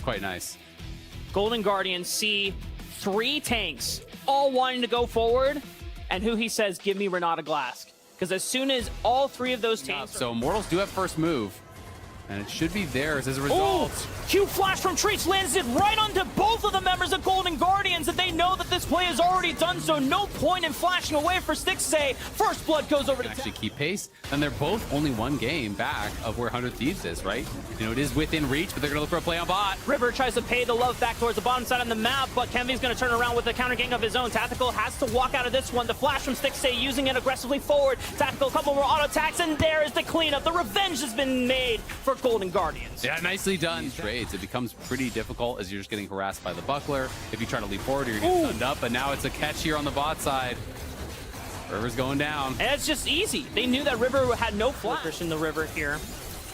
quite nice. Golden Guardians see 3 tanks all wanting to go forward, and who he says, give me Renata Glask. Because as soon as all 3 of those tanks... So Immortals do have first move, and it should be theirs as a result. Q flash from Treats lands it right onto both of the members of Golden Guardians, and they know that this play is already done, so no point in flashing away for Stixxay. First blood goes over to Actually keep pace, and they're both only 1 game back of where 100 Thieves is, right? You know, it is within reach, but they're gonna look for a play on bot. River tries to pay the love back towards the bottom side on the map, but Kenvy's going to turn around with a counter gang of his own. Tactical has to walk out of this one. The flash from Stixxay using it aggressively forward. Tactical, a couple more auto attacks, and there is the cleanup. The revenge has been made for Golden Guardians. Yeah, nicely done. These trades, it becomes pretty difficult as you're just getting harassed by the buckler. If you try to leap forward, you're getting stunned up, but now it's a catch here on the bot side. River's going down. And it's just easy. They knew that River had no flash in the river here.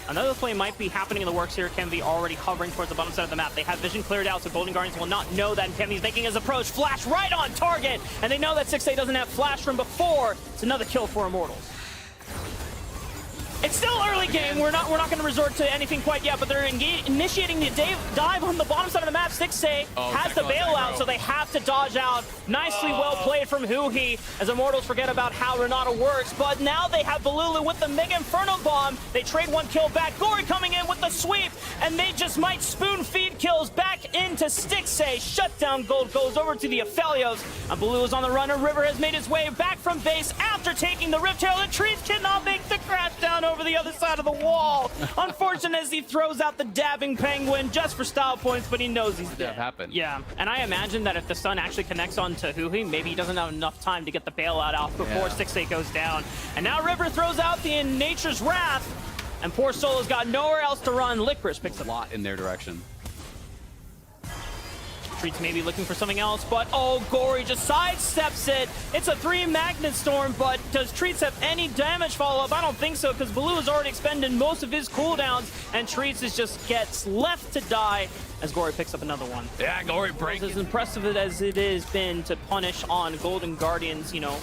Another play might be happening in the works here. Kenvy already hovering towards the bottom side of the map. They have vision cleared out, so Golden Guardians will not know that. And Kenvy's making his approach. Flash right on target. And they know that Stixxay doesn't have flash from before. It's another kill for Immortals. It's still early game. We're not going to resort to anything quite yet, but they're initiating the dive on the bottom side of the map. Stixxay has the bailout, so they have to dodge out. Nicely well played from Huhi, as Immortals forget about how Renata works. But now they have Balulu with the Mega Inferno Bomb. They trade 1 kill back. Gory coming in with the sweep, and they just might spoon feed kills back into Stixxay. Shutdown gold goes over to the Aphelios, and Balulu is on the run. And River has made his way back from base after taking the Rift Herald. The trees cannot make the crash down over the other side of the wall. Unfortunate as he throws out the dabbing penguin just for style points, but he knows he's dead. That happened. Yeah, and I imagine that if the stun actually connects onto Huhi, maybe he doesn't have enough time to get the bailout out before Stixxay goes down. And now River throws out the Nature's Wrath, and poor Solo's got nowhere else to run. Licorice picks A lot in their direction. Treats maybe looking for something else, but oh, Gory just sidesteps it. It's a 3 Magnet Storm, but does Treats have any damage follow-up? I don't think so, because Baloo has already expended most of his cooldowns, and Treats just gets left to die as Gory picks up another one. Yeah, Gory breaks. As impressive as it has been to punish on Golden Guardians, you know,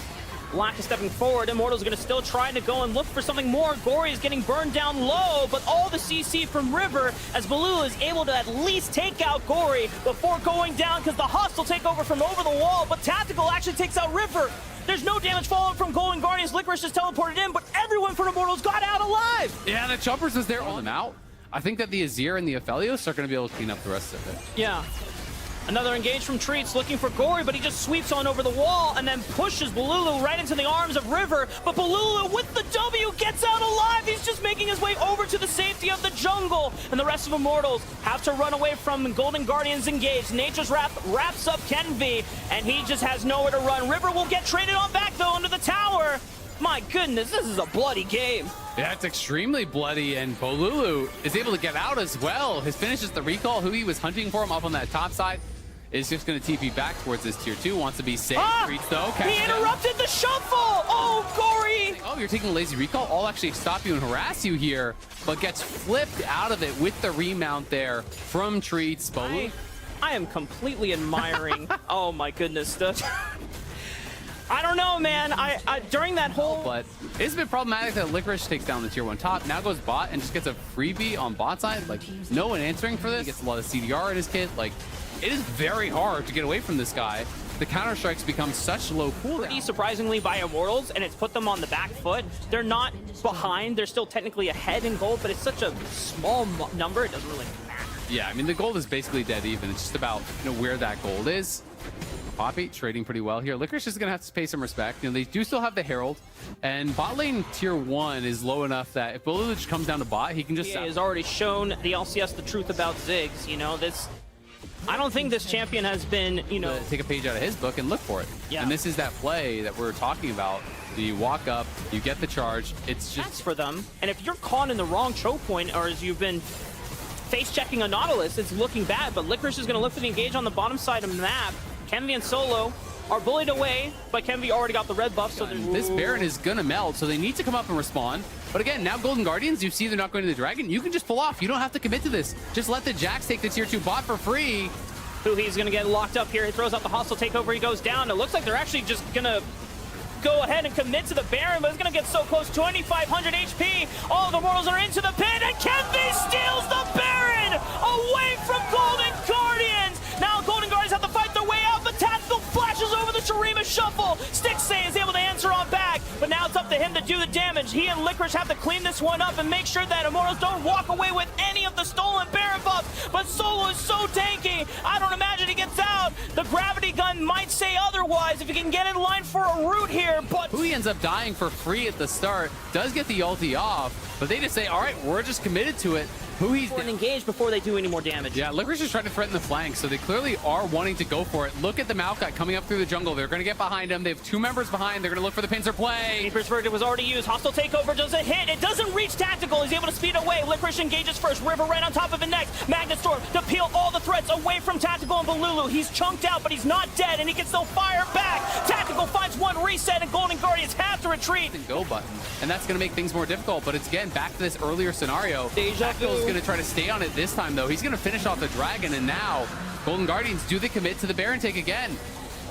lack of stepping forward. Immortals are going to still try to go and look for something more. Gory is getting burned down low, but all the CC from River as Baloo is able to at least take out Gory before going down, because the hostile takeover from over the wall, but Tactical actually takes out River. There's no damage fallout from Golden Guardians. Licorice just teleported in, but everyone from Immortals got out alive. Yeah, the Choppers is there on them out. I think that the Azir and the Aphelios are going to be able to clean up the rest of it. Yeah. Another engage from Treats looking for Gory, but he just sweeps on over the wall and then pushes Balulu right into the arms of River. But Balulu with the W gets out alive. He's just making his way over to the safety of the jungle. And the rest of Immortals have to run away from Golden Guardians engaged. Nature's Wrath wraps up Kenvy, and he just has nowhere to run. River will get traded on back, though, into the tower. My goodness, this is a bloody game. Yeah, it's extremely bloody, and Bolulu is able to get out as well. His finish is the recall. Who he was hunting for him up on that top side is just going to TP back towards this tier 2. Wants to be safe. Treats though. He interrupted the shuffle. Oh, Gory. Oh, you're taking a lazy recall. I'll actually stop you and harass you here, but gets flipped out of it with the remount there from Treats. I am completely admiring. Oh my goodness. I don't know, man. I during that whole... But it's been problematic that Licorice takes down the tier 1 top, now goes bot and just gets a freebie on bot side. Like, no one answering for this. He gets a lot of CDR in his kit. Like, it is very hard to get away from this guy. The counter strikes become such low cooldown. Pretty surprisingly by Immortals, and it's put them on the back foot. They're not behind. They're still technically ahead in gold, but it's such a small number, it doesn't really matter. Yeah, I mean, the gold is basically dead even. It's just about, you know, where that gold is. Poppy trading pretty well here. Licorice is going to have to pay some respect. You know, they do still have the Herald, and bot lane tier 1 is low enough that if Balulu comes down to bot, he can just... He has already shown the LCS the truth about Ziggs. You know, this... I don't think this champion has been, you know... Take a page out of his book and look for it. Yeah. And this is that play that we're talking about. You walk up, you get the charge. It's just... That's for them. And if you're caught in the wrong choke point, or as you've been face-checking a Nautilus, it's looking bad. But Licorice is going to look for the engage on the bottom side of the map. Kenvy and Solo are bullied away, but Kenvy already got the red buff, so this Baron is gonna melt, so they need to come up and respond. But again, now Golden Guardians, you see they're not going to the Dragon. You can just pull off. You don't have to commit to this. Just let the Jax take the tier 2 bot for free. Huhi's gonna get locked up here. He throws out the hostile takeover. He goes down. It looks like they're actually just gonna go ahead and commit to the Baron, but it's gonna get so close. 2,500 HP. All of the Immortals are into the pit, and Kenvy steals the Baron away from Golden do the damage. He and Licorice have to clean this one up and make sure that Immortals don't walk away with any of the stolen Baron buffs. But Solo is so tanky. I don't imagine he gets out. The gravity gun might say otherwise if he can get in line for a root here, but He ends up dying for free at the start, does get the ulti off, but they just say, all right, we're just committed to it. He's engaged before they do any more damage. Yeah, Licorice is trying to threaten the flank, so they clearly are wanting to go for it. Look at the Maokai coming up through the jungle. They're going to get behind him. They have 2 members behind. They're going to look for the pincer play. Reaper's Verdict was already used. Hostile takeover does a hit. It doesn't reach Tactical. He's able to speed away. Licorice engages first. River right on top of it next. Magnet Storm to peel all the threats away from Tactical and Balulu. He's chunked out, but he's not dead, and he can still fire back. Tactical finds one reset, and Golden Guardians have to retreat. And go button, and that's going to make things more difficult, but it's again back to this earlier scenario. Tactical is going to try to stay on it this time, though. He's going to finish off the dragon, and now Golden Guardians, do they commit to the Baron take again?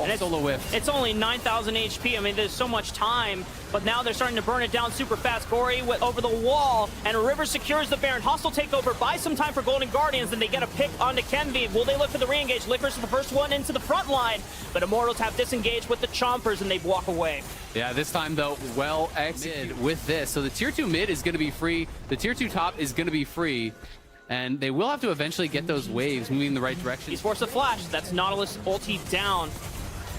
And Solo whiff. It's only 9,000 HP. I mean, there's so much time, but now they're starting to burn it down super fast. Gory over the wall, and River secures the Baron. Hostile takeover buys some time for Golden Guardians, and they get a pick onto Kenvi. Will they look for the re-engage? Licorice is the first one into the front line, but Immortals have disengaged with the Chompers, and they walk away. Yeah, this time, though, well executed with this. So the tier 2 mid is going to be free. The tier 2 top is going to be free. And they will have to eventually get those waves moving in the right direction. He's forced a flash. That's Nautilus ulti down.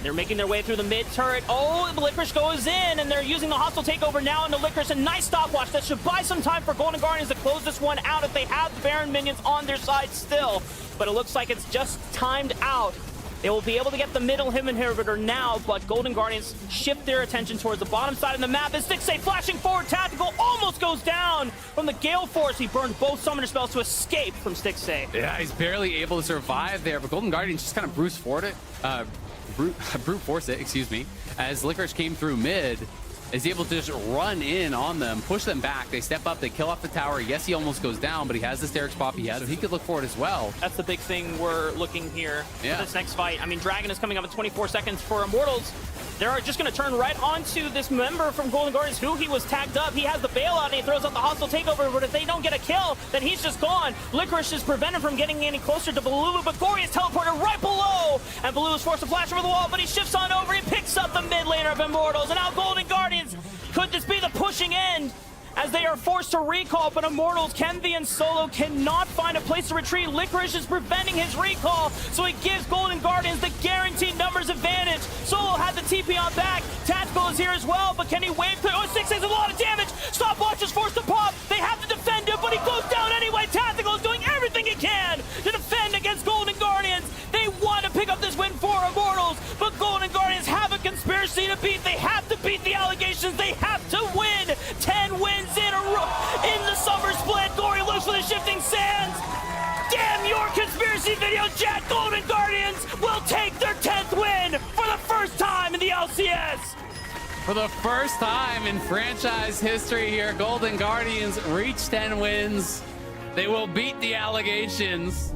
They're making their way through the mid turret. Oh, the Licorice goes in, and they're using the hostile takeover now into Licorice. A nice stopwatch that should buy some time for Golden Guardians to close this one out if they have the Baron minions on their side still. But it looks like it's just timed out. They will be able to get the middle inhibitor now, but Golden Guardians shift their attention towards the bottom side of the map. As Stixxay flashing forward, Tactical almost goes down from the Gale Force. He burned both summoner spells to escape from Stixxay. Yeah, he's barely able to survive there, but Golden Guardians just kind of brute force it, excuse me, as Licorice came through mid, is able to just run in on them, push them back. They step up, they kill off the tower. Yes, he almost goes down, but he has this Derek's pop he has, so he could look for it as well. That's the big thing we're looking here for this next fight. I mean, Dragon is coming up at 24 seconds for Immortals. They're just going to turn right onto this member from Golden Guardians who he was tagged up. He has the bailout and he throws out the hostile takeover, but if they don't get a kill, then he's just gone. Licorice is prevented from getting any closer to Balulu, but Gory is teleported right below, and Balulu is forced to flash over the wall, but he shifts on over. He picks up the mid laner of Immortals, and now Golden Guardians, could this be the pushing end? As they are forced to recall, but Immortals, Kenvi, and Solo cannot find a place to retreat. Licorice is preventing his recall, so it gives Golden Guardians the guaranteed numbers advantage. Solo had the TP on back. Tactical is here as well, but can he wave through? Oh, Stixxay has a lot of damage. Stopwatch is forced to pop. They have to defend him, but he goes down anyway. Tactical is doing everything he can to defend against Golden Guardians. They want to pick up this win for Immortals, but Golden Guardians have a conspiracy to beat. They have to beat the allegations. They have to win. 10 wins in the summer split. Gory looks for the shifting sands. Damn your conspiracy video chat. Golden Guardians will take their 10th win for the first time in the LCS. For the first time in franchise history here, Golden Guardians reach 10 wins. They will beat the allegations.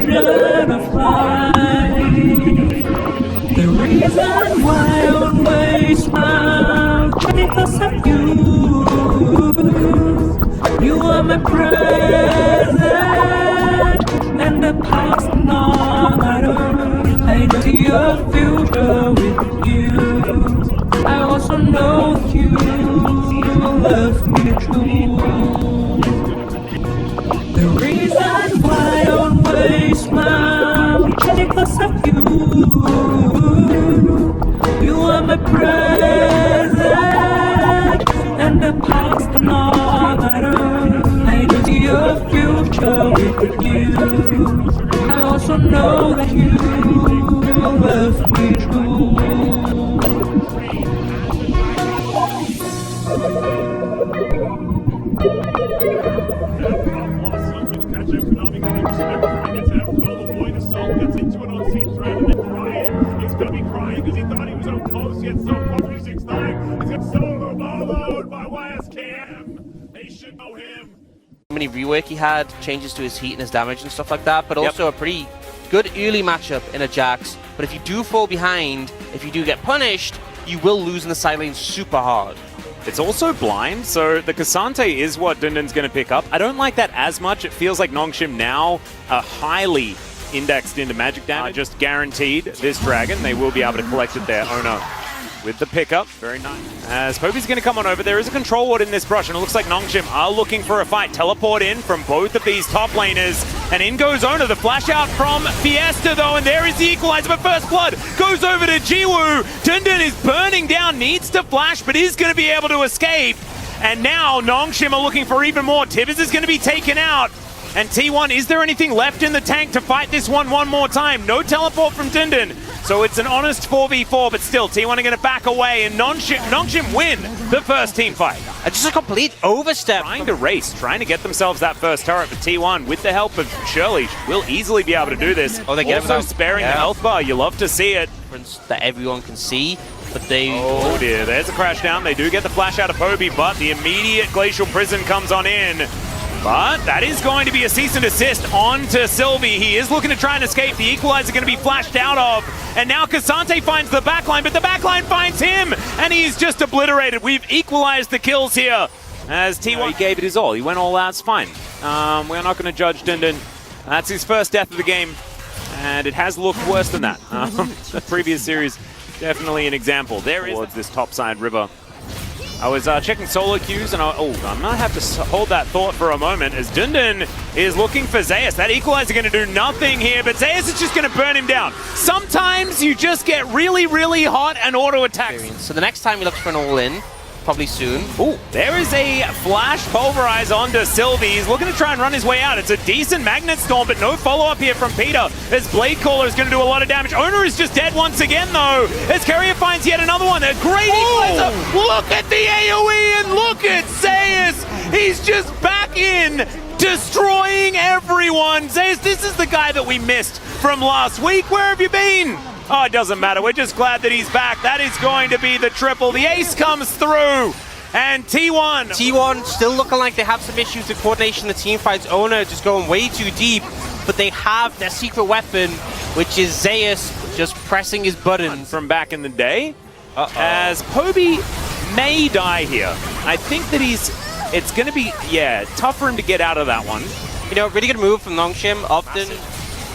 vision of life. The reason why I always smile because of you. You are my present and the past not I see your future with you. I also know you love me true. The reason why I always smile because of you. You are my present and the past not I don't see your future with you. I also know that you love me true. Many rework he had, changes to his heat and his damage and stuff like that, but also a pretty good early matchup in a Jax. But if you do fall behind, if you do get punished, you will lose in the side lane super hard. It's also blind, so the Cassante is what Dundun's going to pick up. I don't like that as much. It feels like Nongshim now are highly indexed into magic damage. Just guaranteed this dragon, they will be able to collect it there. Oh no. With the pickup, very nice. As Poby's going to come on over, there is a control ward in this brush, and it looks like Nongshim are looking for a fight. Teleport in from both of these top laners, and in goes Ona. The flash out from Fiesta, though, and there is the equalizer, but first blood goes over to Jiwoo. Dundun is burning down, needs to flash, but is going to be able to escape. And now Nongshim are looking for even more. Tibbers is going to be taken out. And T1, is there anything left in the tank to fight this one more time? No teleport from Dundun. So it's an honest 4v4, but still, T1 are going to back away, and Nongshim win the first team fight. Just a complete overstep. Trying to race, trying to get themselves that first turret, but T1, with the help of Shirley, will easily be able to do this. Oh, they get also sparing the health bar. You love to see it. That everyone can see, but they... Oh dear, there's a crash down. They do get the flash out of Poby, but the immediate Glacial Prison comes on in. But that is going to be a cease and desist on to Sylvie. He is looking to try and escape. The equalizer going to be flashed out of. And now Cassante finds the backline, but the backline finds him. And he's just obliterated. We've equalized the kills here. As T1 he gave it his all. He went all out. It's fine. We're not going to judge Dundun. That's his first death of the game. And it has looked worse than that. The previous series, definitely an example. There is towards this topside river. I was checking solo queues, and I might have to hold that thought for a moment, as Dundun is looking for Zeus. That equalizer going to do nothing here, but Zeus is just going to burn him down. Sometimes you just get really, really hot and auto-attack. So the next time he looks for an all-in, probably soon. Ooh, there is a flash pulverize onto Sylvie. He's looking to try and run his way out. It's a decent Magnet Storm, but no follow-up here from Peter, as Blade Caller is going to do a lot of damage. Owner is just dead once again, though, as Carrier finds yet another one. A great equalizer. Look at the AoE, and look at Zeus. He's just back in, destroying everyone. Zeus, this is the guy that we missed from last week. Where have you been? Oh, it doesn't matter. We're just glad that he's back. That is going to be the triple. The ace comes through. And T1 still looking like they have some issues with coordination. The team fights. Ona just going way too deep. But they have their secret weapon, which is Zeus just pressing his button. From back in the day. As Poby may die here. I think that it's going to be, tough for him to get out of that one. You know, really good move from Nongshim. Often.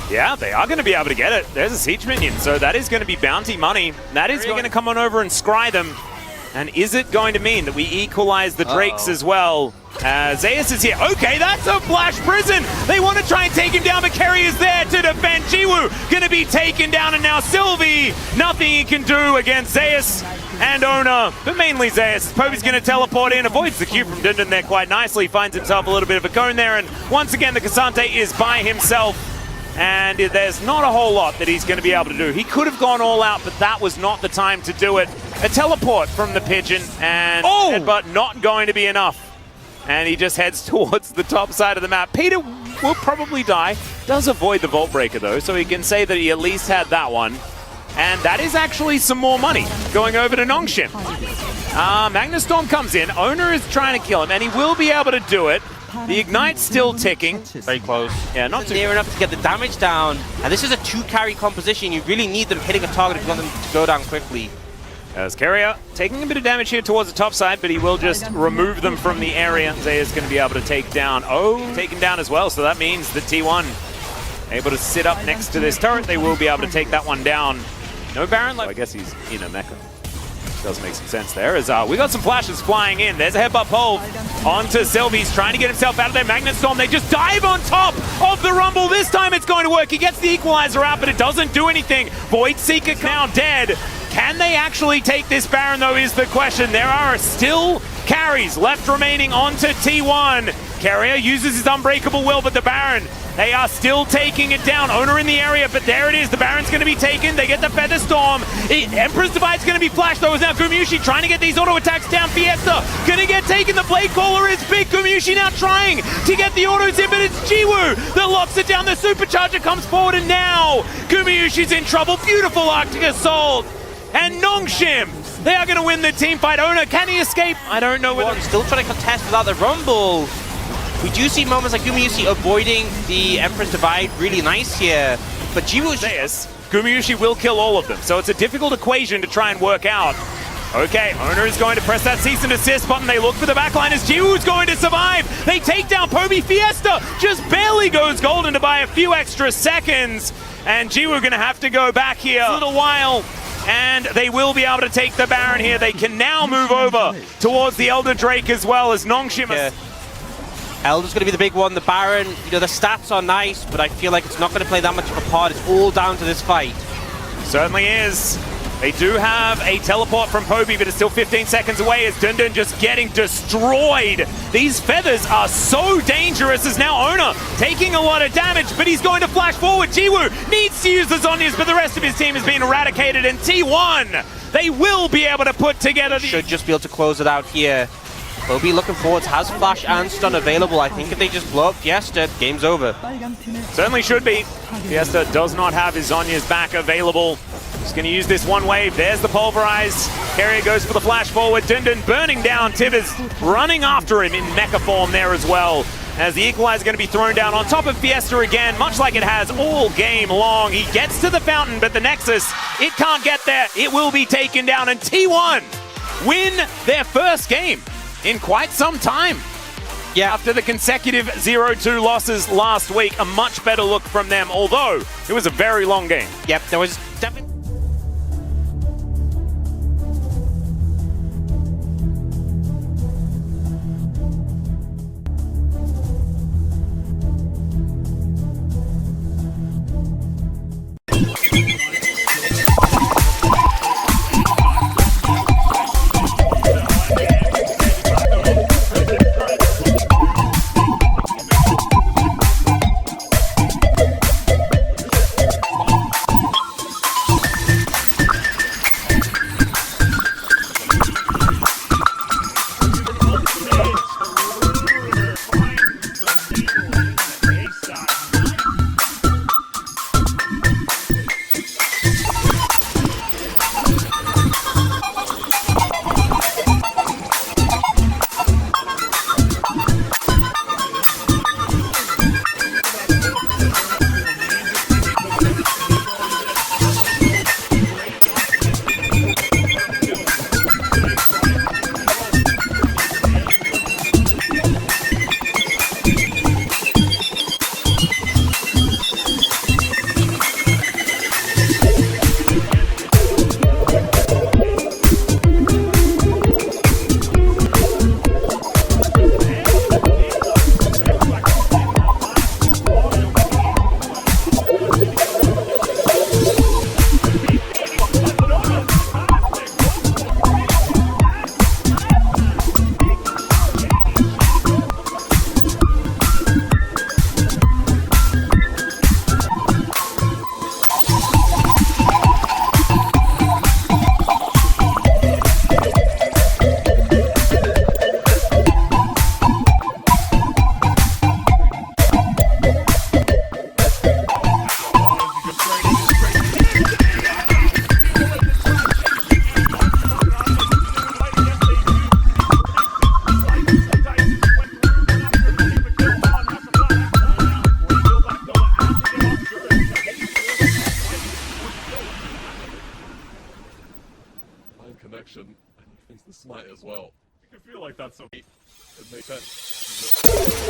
Yeah, they are going to be able to get it. There's a siege minion, so that is going to be bounty money. That is going to come on over and scry them. And is it going to mean that we equalize the Drakes as well? Zeus is here. Okay, that's a flash prison. They want to try and take him down, but Kerry is there to defend. Jiwoo going to be taken down, and now Sylvie, nothing he can do against Zeus and Ona, but mainly Zeus. Poby's going to teleport in, avoids the Q from Dundun there quite nicely, finds himself a little bit of a cone there, and once again the Cassante is by himself. And there's not a whole lot that he's going to be able to do. He could have gone all out, but that was not the time to do it. A teleport from the Pigeon, and headbutt not going to be enough. And he just heads towards the top side of the map. Peter will probably die. Does avoid the Vault Breaker, though, so he can say that he at least had that one. And that is actually some more money going over to Nongshim. Magnus Storm comes in. Owner is trying to kill him, and he will be able to do it. The Ignite's still ticking. Very close. Yeah, not too near enough to get the damage down. And this is a 2-carry composition. You really need them hitting a target if you want them to go down quickly. As Carrier taking a bit of damage here towards the top side, but he will just remove them from the area. Zaya's going to be able to take down. Taken down as well, so that means that T1 able to sit up next to this turret. They will be able to take that one down. No Baron left. I guess he's in a mecha. Does make some sense there. As we got some flashes flying in. There's a headbutt pole onto Sylvie. He's trying to get himself out of their Magnet Storm. They just dive on top of the Rumble. This time it's going to work. He gets the equalizer out, but it doesn't do anything. Void Seeker now dead. Can they actually take this Baron, though, is the question. There are still carries left remaining onto T1. Carrier uses his Unbreakable Will, but the Baron, they are still taking it down. Owner in the area, but there it is. The Baron's going to be taken. They get the Feather Storm. Emperor's Divide's going to be flashed, though. Is now Gumushi trying to get these auto attacks down. Fiesta going to get taken. The Blade Caller is big. Gumushi now trying to get the autos in, but it's Jiwoo that locks it down. The Supercharger comes forward, and now Gumushi's in trouble. Beautiful Arctic Assault. And Nongshim, they are going to win the team fight. Owner, can he escape? I don't know whether... Still trying to contest without the Rumble. We do see moments like Gumushi avoiding the Emperor's Divide really nice here. But Gumushi will kill all of them, so it's a difficult equation to try and work out. Okay, Owner is going to press that cease and desist button. They look for the backline as Jiwoo's going to survive. They take down Poby. Fiesta just barely goes golden to buy a few extra seconds. And Jiwoo going to have to go back here a little while. And they will be able to take the Baron here. They can now move over towards the Elder Drake as well as Nongshim. Elder's going to be the big one. The Baron, you know, the stats are nice, but I feel like it's not going to play that much of a part. It's all down to this fight. Certainly is. They do have a teleport from Poby, but it's still 15 seconds away as Dundun just getting destroyed. These feathers are so dangerous as now Owner taking a lot of damage, but he's going to flash forward. Jiwoo needs to use the Zhonya's, but the rest of his team has been eradicated, and T1, they will be able to put together the... Should just be able to close it out here. Poby looking forwards, has Flash and Stun available. I think if they just blow up Fiesta, game's over. Certainly should be. Fiesta does not have his Zhonya's back available. He's going to use this one wave. There's the Pulverize. Carrier goes for the flash forward. Dundun burning down. Tivers running after him in mecha form there as well. As the Equalizer is going to be thrown down on top of Fiesta again, much like it has all game long. He gets to the fountain, but the Nexus, it can't get there. It will be taken down, and T1 win their first game in quite some time. Yeah, after the consecutive 0-2 losses last week, a much better look from them, although it was a very long game. Yep, there was definitely... as well. You can feel like that's so. It makes sense.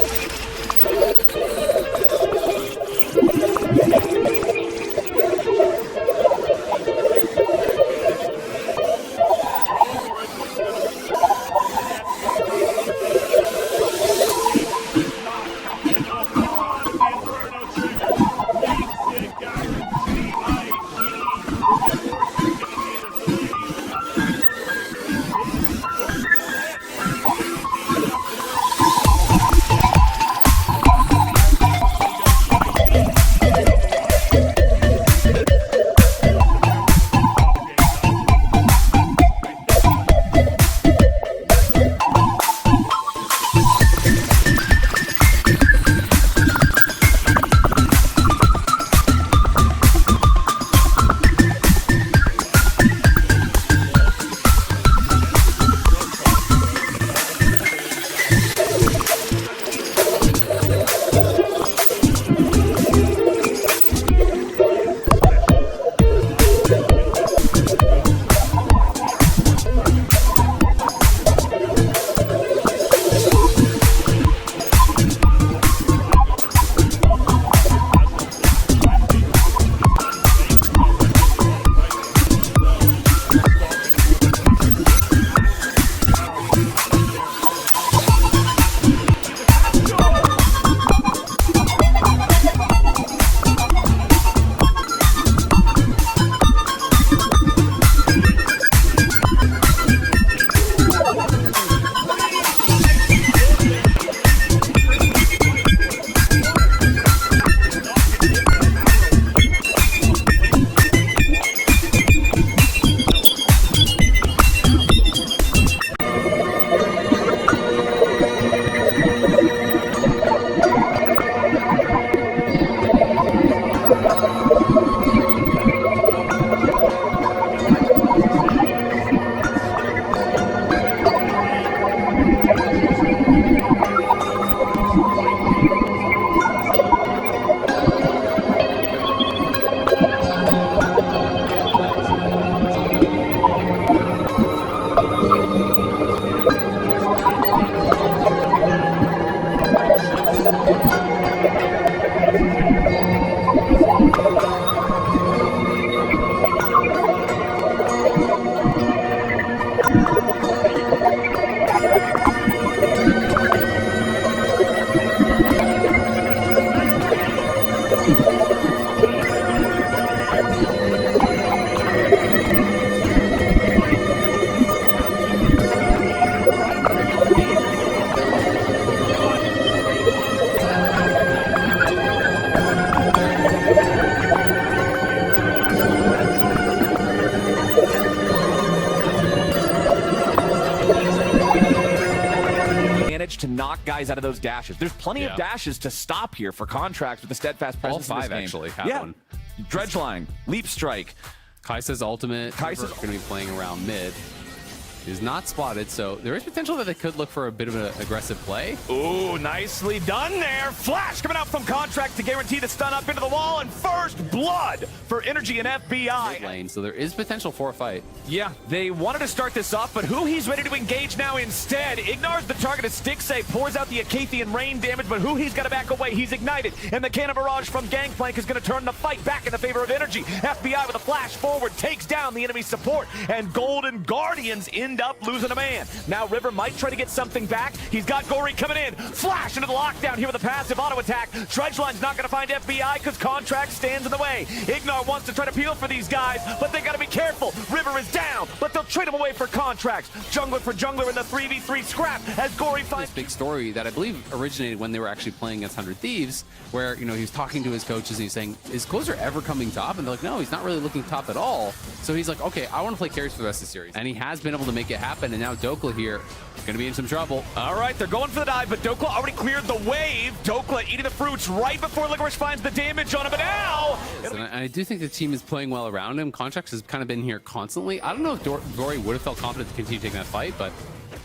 To knock guys out of those dashes. There's plenty of dashes to stop here for contracts with the steadfast presence. All in five this game. actually have yeah. one. Dredge line, leap strike. Kai'Sa's ultimate. Kai'Sa's going to be playing around mid. Is not spotted, so there is potential that they could look for a bit of an aggressive play. Ooh, nicely done there. Flash coming out from contract to guarantee the stun up into the wall, and first blood for Energy and FBI. Mid lane, so there is potential for a fight. Yeah, they wanted to start this off, but who he's ready to engage now instead. Ignores the target as Stixay pours out the Acathian rain damage, but who he's got to back away. He's ignited, and the cannon barrage from Gangplank is going to turn the fight back in the favor of Energy. FBI with a flash forward takes down the enemy support, and Golden Guardians end up losing a man. Now River might try to get something back. He's got Gory coming in. Flash into the lockdown here with a passive auto attack. Dredgeline's not going to find FBI because contract stands in the way. Ignar wants to try to peel for these guys, but they got to be careful. River is down, but they'll trade him away for contracts. Jungler for jungler in the 3v3 scrap as Gory finds this big story that I believe originated when they were actually playing against 100 Thieves, where, you know, he was talking to his coaches and he's saying, is Closer ever coming top? And they're like, no, he's not really looking top at all. So he's like, okay, I want to play carries for the rest of the series. And he has been able to make it happen, and now Dokla here gonna be in some trouble. All right, they're going for the dive, but Dokla already cleared the wave. Dokla eating the fruits right before Licorice finds the damage on him, but now... And I do think the team is playing well around him. Contracts has kind of been here constantly. I don't know if Gory would have felt confident to continue taking that fight, but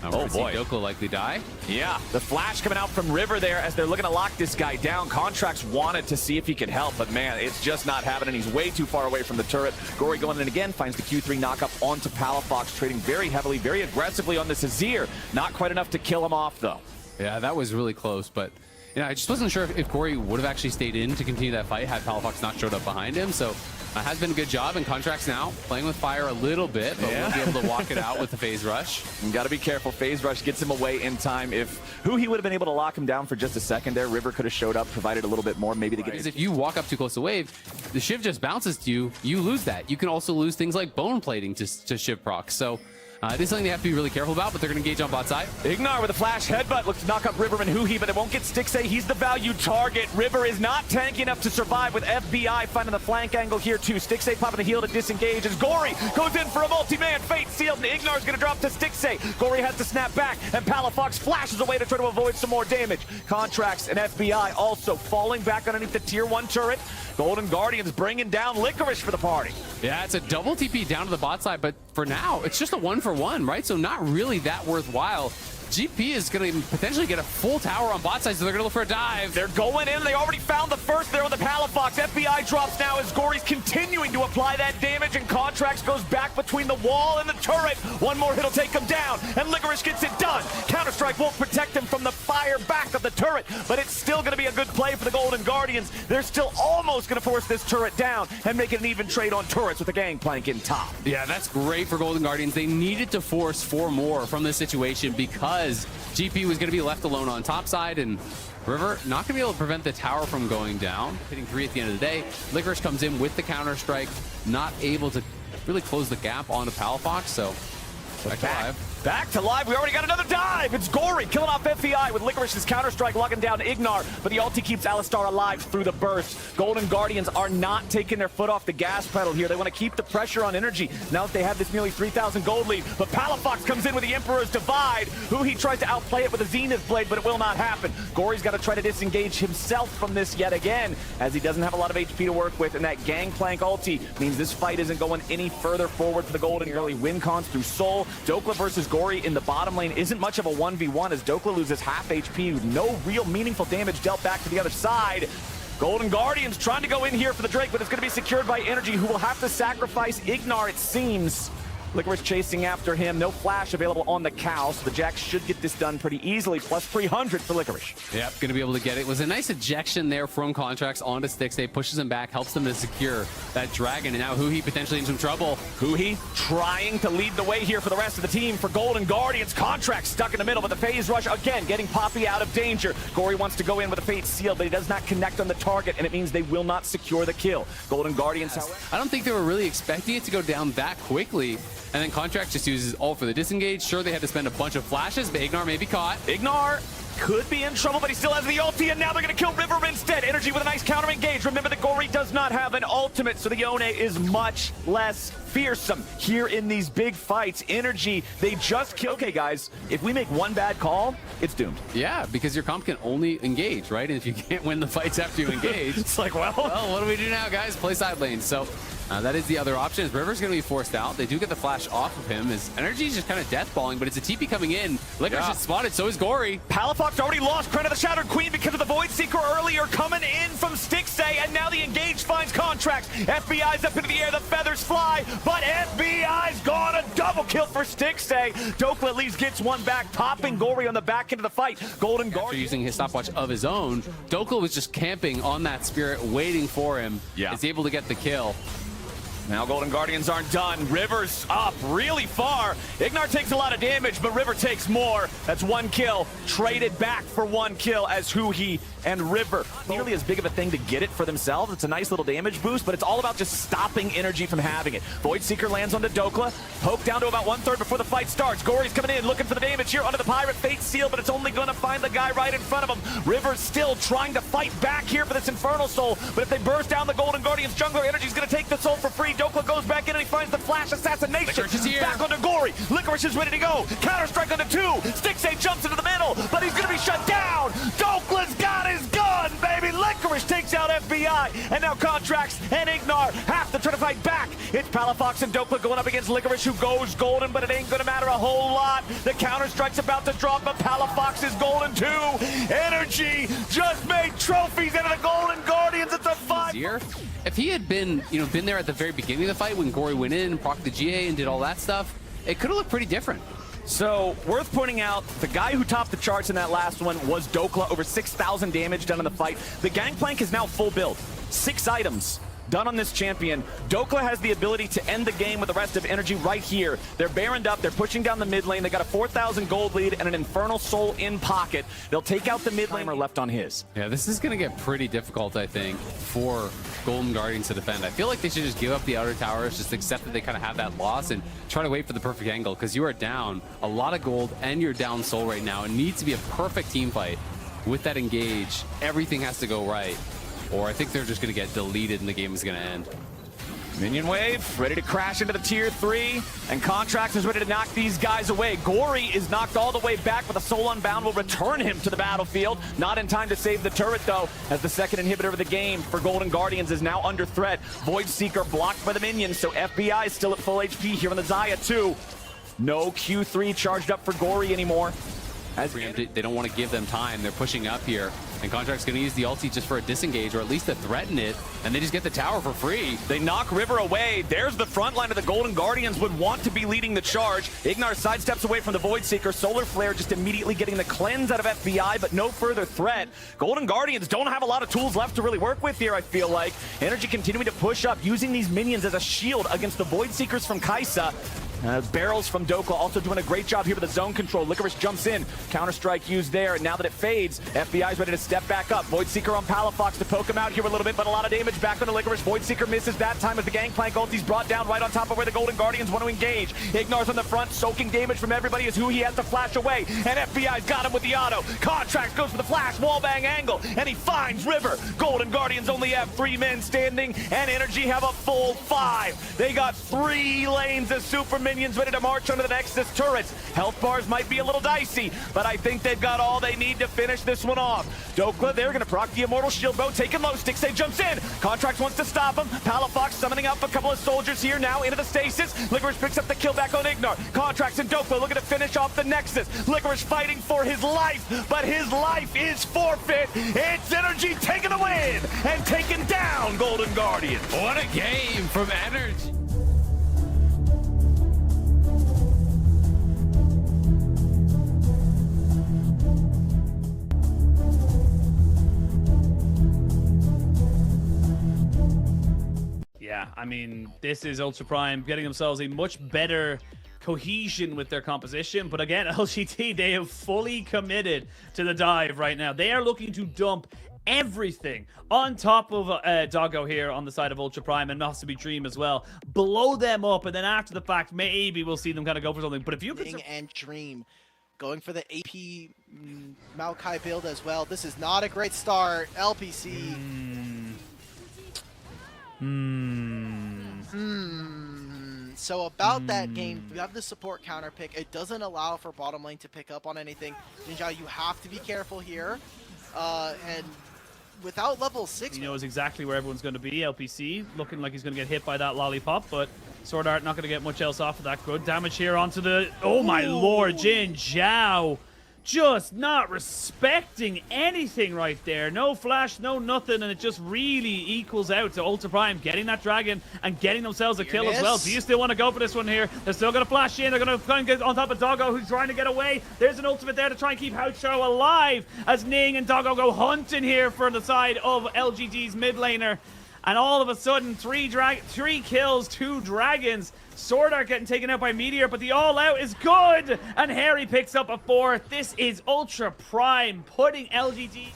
Oh boy. Dokla likely die. Yeah, the flash coming out from River there as they're looking to lock this guy down. Contracts wanted to see if he could help, but man, it's just not happening. He's way too far away from the turret. Gory going in again, finds the Q3 knockup onto Palafox, trading very heavily, very aggressively on this Azir. Not quite enough to kill him off, though. Yeah, that was really close, but I just wasn't sure if Gory would have actually stayed in to continue that fight had Palafox not showed up behind him. So has been a good job, and Contracts now playing with fire a little bit, but we'll be able to walk it out with the phase rush. You got to be careful. Phase rush gets him away in time. If he would have been able to lock him down for just a second there, River could have showed up, provided a little bit more, maybe to get. Because if you walk up too close to wave, the Shiv just bounces to you. You lose that. You can also lose things like bone plating to Shiv proc. So it is something they have to be really careful about, but they're going to engage on bot side. Ignar with a flash headbutt looks to knock up River and Huhi, but it won't get Stixay. He's the value target. River is not tanky enough to survive with FBI finding the flank angle here too. Stixay popping the heal to disengage as Gory goes in for a multi-man. Fate sealed, and Ignar's going to drop to Stixay. Gory has to snap back, and Palafox flashes away to try to avoid some more damage. Contracts and FBI also falling back underneath the tier 1 turret. Golden Guardians bringing down Licorice for the party. Yeah, it's a double TP down to the bot side, but for now, it's just a 1-for-1, right? So not really that worthwhile. GP is going to potentially get a full tower on bot side, so they're going to look for a dive. They're going in. They already found the first there on the Palafox. FBI drops now as Gory's continuing to apply that damage, and Contracts goes back between the wall and the turret. One more hit will take him down, and Licorice gets it done. Counter-Strike won't protect him from the fire back of the turret, but it's still going to be a good play for the Golden Guardians. They're still almost going to force this turret down and make it an even trade on turrets with the Gangplank in top. Yeah, that's great for Golden Guardians. They needed to force 4 more from this situation because GP was going to be left alone on top side, and River not going to be able to prevent the tower from going down. Hitting 3 at the end of the day. Licorice comes in with the counter-strike, not able to really close the gap onto Palafox, so Back to live. We already got another dive. It's Gory killing off FBI with Licorice's Counter-Strike locking down Ignar, but the ulti keeps Alistar alive through the burst. Golden Guardians are not taking their foot off the gas pedal here. They want to keep the pressure on energy now that they have this nearly 3,000 gold lead, but Palafox comes in with the Emperor's Divide. He tries to outplay it with a Zenith Blade, but it will not happen. Gory's got to try to disengage himself from this yet again, as he doesn't have a lot of HP to work with, and that Gangplank ulti means this fight isn't going any further forward for the Golden. Early win cons through Soul. Dokla versus Gory in the bottom lane isn't much of a 1v1 as Dokla loses half HP with no real meaningful damage dealt back to the other side. Golden Guardians trying to go in here for the Drake, but it's going to be secured by Energy, who will have to sacrifice Ignar, it seems. Licorice chasing after him. No flash available on the cow, so the Jax should get this done pretty easily. Plus 300 for Licorice. Yep, going to be able to get it. It was a nice ejection there from Contracts onto Stixay. Pushes him back, helps them to secure that dragon, and now Huhi potentially in some trouble. Huhi trying to lead the way here for the rest of the team for Golden Guardians. Contracts stuck in the middle, but the phase rush again getting Poppy out of danger. Gory wants to go in with a Fate Seal, but he does not connect on the target, and it means they will not secure the kill. Golden Guardians, however, I don't think they were really expecting it to go down that quickly. And then Contract just uses ult for the disengage. Sure, they had to spend a bunch of flashes, but Ignar may be caught. Ignar could be in trouble, but he still has the ulti, and now they're going to kill River instead. Energy with a nice counter engage. Remember that Gory does not have an ultimate, so the Yone is much less fearsome here in these big fights. Energy, they just kill. Okay, guys, if we make one bad call, it's doomed. Yeah, because your comp can only engage, right? And if you can't win the fights after you engage, it's like, well, what do we do now, guys? Play side lanes. So that is the other option. River's going to be forced out. They do get the flash off of him. His energy is just kind of deathballing, but it's a TP coming in. Licorice is spotted, so is Gory. Palafox already lost Crown of the Shattered Queen because of the Void Seeker earlier coming in from Stixay, and now the engage finds Contracts. FBI's up into the air, the feathers fly, but FBI's gone. A double kill for Stixay. Dokla at least gets one back, popping Gory on the back end of the fight. Golden Guard using his stopwatch of his own. Dokla was just camping on that spirit, waiting for him. Yeah. Is able to get the kill. Now Golden Guardians aren't done. River's up really far. Ignar takes a lot of damage, but River takes more. That's one kill, traded back for one kill as Huhi and River. Nearly as big of a thing to get it for themselves. It's a nice little damage boost, but it's all about just stopping Energy from having it. Void Seeker lands onto Dokla. Poke down to about 1/3 before the fight starts. Gory's coming in, looking for the damage here onto the Pirate Fate Seal, but it's only going to find the guy right in front of him. River's still trying to fight back here for this Infernal Soul, but if they burst down the Golden Guardians jungler, Energy's going to take the soul for free. Dokla goes back in and he finds the flash assassination. Back onto Gory. Licorice is ready to go. Counter-strike onto 2. Stixay jumps into the middle, but he's going to be shut down. Dokla's got his gun, baby. Licorice takes out FBI, and now Contracts and Ignar have to try to fight back It's Palafox and Dokla going up against Licorice, who goes golden, but it ain't gonna matter a whole lot. The counter-strike's about to drop, but Palafox is golden too. Energy just made trophies out of the Golden Guardians. It's a 5. If he had been, been there at the very beginning of the fight when Gory went in and procced the GA and did all that stuff, it could have looked pretty different. So, worth pointing out, the guy who topped the charts in that last one was Dokla, over 6,000 damage done in the fight. The Gangplank is now full build. 6 items done on this champion. Dokla has the ability to end the game with the rest of Energy right here. They're baroned up, they're pushing down the mid lane, they got a 4,000 gold lead and an Infernal Soul in pocket. They'll take out the mid laner left on his. Yeah, this is going to get pretty difficult, I think, for Golden Guardians to defend. I feel like they should just give up the outer towers, just accept that they kind of have that loss and try to wait for the perfect angle, because you are down a lot of gold and you're down soul right now. It needs to be a perfect team fight. With that engage, everything has to go right, or I think they're just going to get deleted and the game is going to end. Minion wave, ready to crash into the tier 3, and Contracts is ready to knock these guys away. Gory is knocked all the way back, but the Soul Unbound will return him to the battlefield. Not in time to save the turret, though, as the second inhibitor of the game for Golden Guardians is now under threat. Void Seeker blocked by the minions, so FBI is still at full HP here on the Xayah, too. No Q3 charged up for Gory anymore. They don't want to give them time. They're pushing up here. And Contract's going to use the ulti just for a disengage, or at least to threaten it, and they just get the tower for free. They knock River away. There's the front line of the Golden Guardians would want to be leading the charge. Ignar sidesteps away from the Void Seeker. Solar Flare just immediately getting the cleanse out of FBI, but no further threat. Golden Guardians don't have a lot of tools left to really work with here, I feel like. Energy continuing to push up, using these minions as a shield against the Void Seekers from Kai'Sa. Barrels from Dokla also doing a great job here with the zone control. Licorice jumps in, Counter-Strike used there, and now that it fades, FBI's ready to step back up. Void Seeker on Palafox to poke him out here a little bit, but a lot of damage back on the Licorice. Void Seeker misses that time as the Gangplank ulti's brought down right on top of where the Golden Guardians want to engage. Ignar's on the front, soaking damage from everybody is who he has to flash away, and FBI's got him with the auto. Contracts goes for the flash, wallbang angle, and he finds River. Golden Guardians only have 3 men standing, and Energy have a full 5. They got 3 lanes of super minions ready to march onto the Nexus turrets. Health bars might be a little dicey, but I think they've got all they need to finish this one off. Dokla, they're going to proc the Immortal Shield Bow, taking low. Stixay jumps in. Contracts wants to stop him. Palafox summoning up a couple of soldiers here now into the stasis. Licorice picks up the kill back on Ignar. Contracts and Dokla looking to finish off the Nexus. Licorice fighting for his life, but his life is forfeit. It's Energy taking the win and taking down Golden Guardians. What a game from Energy. Yeah, I mean, this is Ultra Prime getting themselves a much better cohesion with their composition. But again, LGT, they have fully committed to the dive right now. They are looking to dump everything on top of Doggo here on the side of Ultra Prime, and Massive Dream as well. Blow them up, and then after the fact, maybe we'll see them kind of go for something. But if you could... And Dream going for the AP Maokai build as well. This is not a great start. LPC... So about that game, you have the support counter pick. It doesn't allow for bottom lane to pick up on anything. Jinzhao, you have to be careful here. And without level 6... He knows exactly where everyone's going to be. LPC looking like he's going to get hit by that lollipop, but Sword Art not going to get much else off of that. Good damage here onto the... Oh my lord, Jinzhao. Just not respecting anything right there. No flash, no nothing, and it just really equals out to Ultra Prime getting that dragon and getting themselves a kill as well. Do you still want to go for this one here? They're still going to flash in. They're going to try and get on top of Doggo, who's trying to get away. There's an ultimate there to try and keep Houcho alive as Ning and Doggo go hunting here for the side of LGD's mid laner. And all of a sudden, 3 kills, 2 dragons. Sword Art getting taken out by Meteor, but the all-out is good! And Harry picks up a 4th. This is Ultra Prime, putting LGD...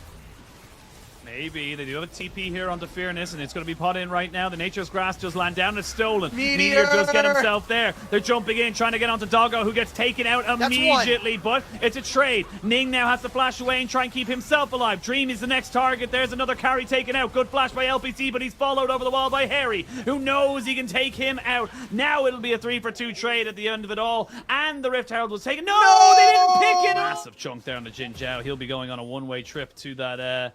Maybe. They do have a TP here onto Fearness, and it's going to be put in right now. The Nature's Grass just land down. It's stolen. Meteor does get himself there. They're jumping in, trying to get onto Doggo, who gets taken out immediately, but it's a trade. Ning now has to flash away and try and keep himself alive. Dream is the next target. There's another carry taken out. Good flash by LPC, but he's followed over the wall by Harry, who knows he can take him out. Now it'll be a 3-for-2 trade at the end of it all, and the Rift Herald was taken. No! They didn't pick it up! Massive chunk there on the Jinzhao. He'll be going on a one-way trip to that...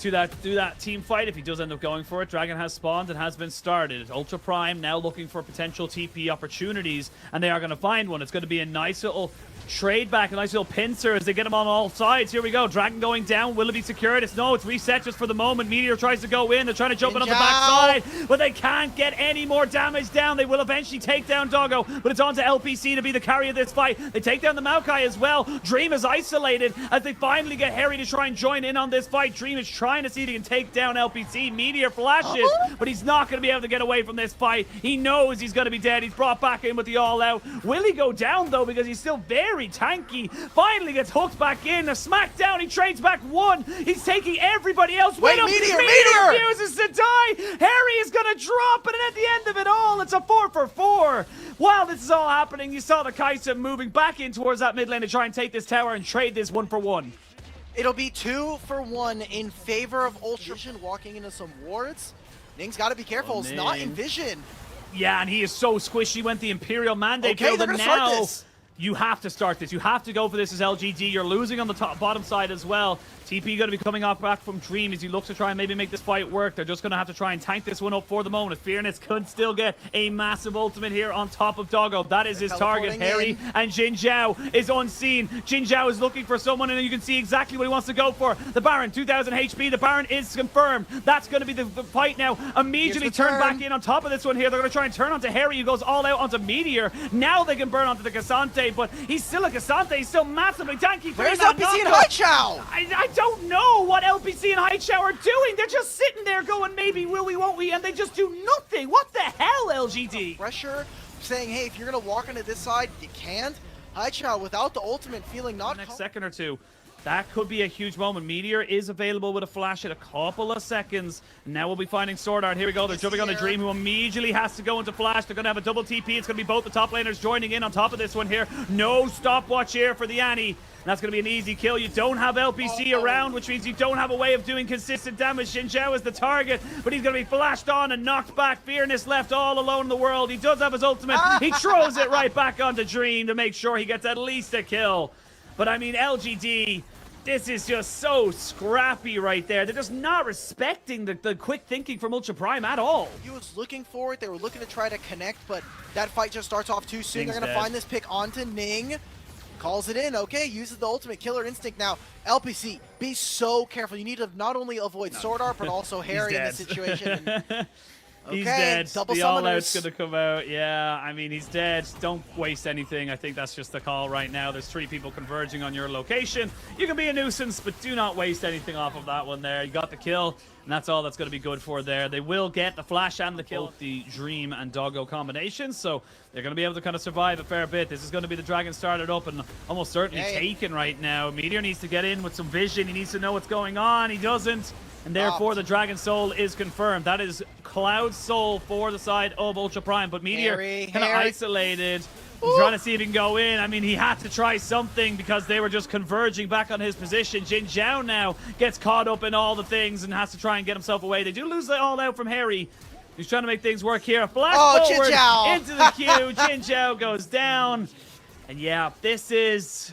do that team fight if he does end up going for it. Dragon has spawned and has been started. Ultra Prime now looking for potential TP opportunities, and they are going to find one. It's going to be a nice little trade back, a nice little pincer as they get him on all sides. Here we go. Dragon going down. Will it be secured? It's reset just for the moment. Meteor tries to go in. They're trying to jump in on the backside, but they can't get any more damage down. They will eventually take down Doggo, but it's on to LPC to be the carry of this fight. They take down the Maokai as well. Dream is isolated as they finally get Harry to try and join in on this fight. Dream is trying to see if he can take down LPC. Meteor flashes, but he's not going to be able to get away from this fight. He knows he's going to be dead. He's brought back in with the all-out. Will he go down, though, because he's still very tanky? Finally gets hooked back in. A smackdown. He trades back one. He's taking everybody else with him. Meteor refuses to die. Harry is going to drop, and at the end of it all, it's a 4-for-4. While this is all happening, you saw the Kai'Sa moving back in towards that mid lane to try and take this tower and trade this 1-for-1. It'll be 2-for-1 in favor of Ultra Vision walking into some wards. Ning's got to be careful. It's not in vision. Yeah, and he is so squishy. Went the Imperial Mandate Okay, they're going to start this. You have to start this. You have to go for this as LGD. You're losing on the bottom side as well. TP going to be coming off back from Dream as he looks to try and maybe make this fight work. They're just going to have to try and tank this one up for the moment. Fearness could still get a massive ultimate here on top of Doggo. That is his target. Harry and Jin Zhao is unseen. Jin Zhao is looking for someone, and you can see exactly what he wants to go for. The Baron, 2000 HP. The Baron is confirmed. That's going to be the fight now. Immediately turn back in on top of this one here. They're going to try and turn onto Harry, who goes all out onto Meteor. Now they can burn onto the Cassante, but he's still a Cassante. He's still massively tanky. Where's LPC and Haichao? I don't know what LPC and Haichao are doing. They're just sitting there going, maybe will we, won't we, and they just do nothing. What the hell, LGD? Pressure saying, hey, if you're going to walk into this side, you can't. Haichao without the ultimate feeling not... Next second or two. That could be a huge moment. Meteor is available with a flash in a couple of seconds. Now we'll be finding Sword Art. Here we go. They're jumping on the Dream, who immediately has to go into flash. They're going to have a double TP. It's going to be both the top laners joining in on top of this one here. No stopwatch here for the Annie. That's going to be an easy kill. You don't have LPC around, which means you don't have a way of doing consistent damage. Xin Zhao is the target, but he's going to be flashed on and knocked back. Fearness left all alone in the world. He does have his ultimate. He throws it right back onto Dream to make sure he gets at least a kill. But I mean, LGD, this is just so scrappy right there. They're just not respecting the quick thinking from Ultra Prime at all. He was looking for it. They were looking to try to connect, but that fight just starts off too soon. Ning's They're going to find this pick onto Ning. Calls it in. Okay, uses the ultimate killer instinct now. LPC, be so careful. You need to not only avoid Sword Art, but also Harry in this situation. Okay, He's dead. Double the summoners. all-out's going to come out. Yeah, I mean, he's dead. Don't waste anything. I think that's just the call right now. There's 3 people converging on your location. You can be a nuisance, but do not waste anything off of that one there. You got the kill, and that's all that's going to be good for there. They will get the flash and the kill, the Dream and Doggo combination, so they're going to be able to kind of survive a fair bit. This is going to be the Dragon started up and almost certainly taken right now. Meteor needs to get in with some vision. He needs to know what's going on. He doesn't. And therefore, the Dragon Soul is confirmed. That is Cloud Soul for the side of Ultra Prime. But Meteor kind of isolated. He's trying to see if he can go in. I mean, he had to try something because they were just converging back on his position. Jin Zhao now gets caught up in all the things and has to try and get himself away. They do lose the all-out from Harry. He's trying to make things work here. A flash forward into the queue. Jin Zhao goes down. And yeah, this is...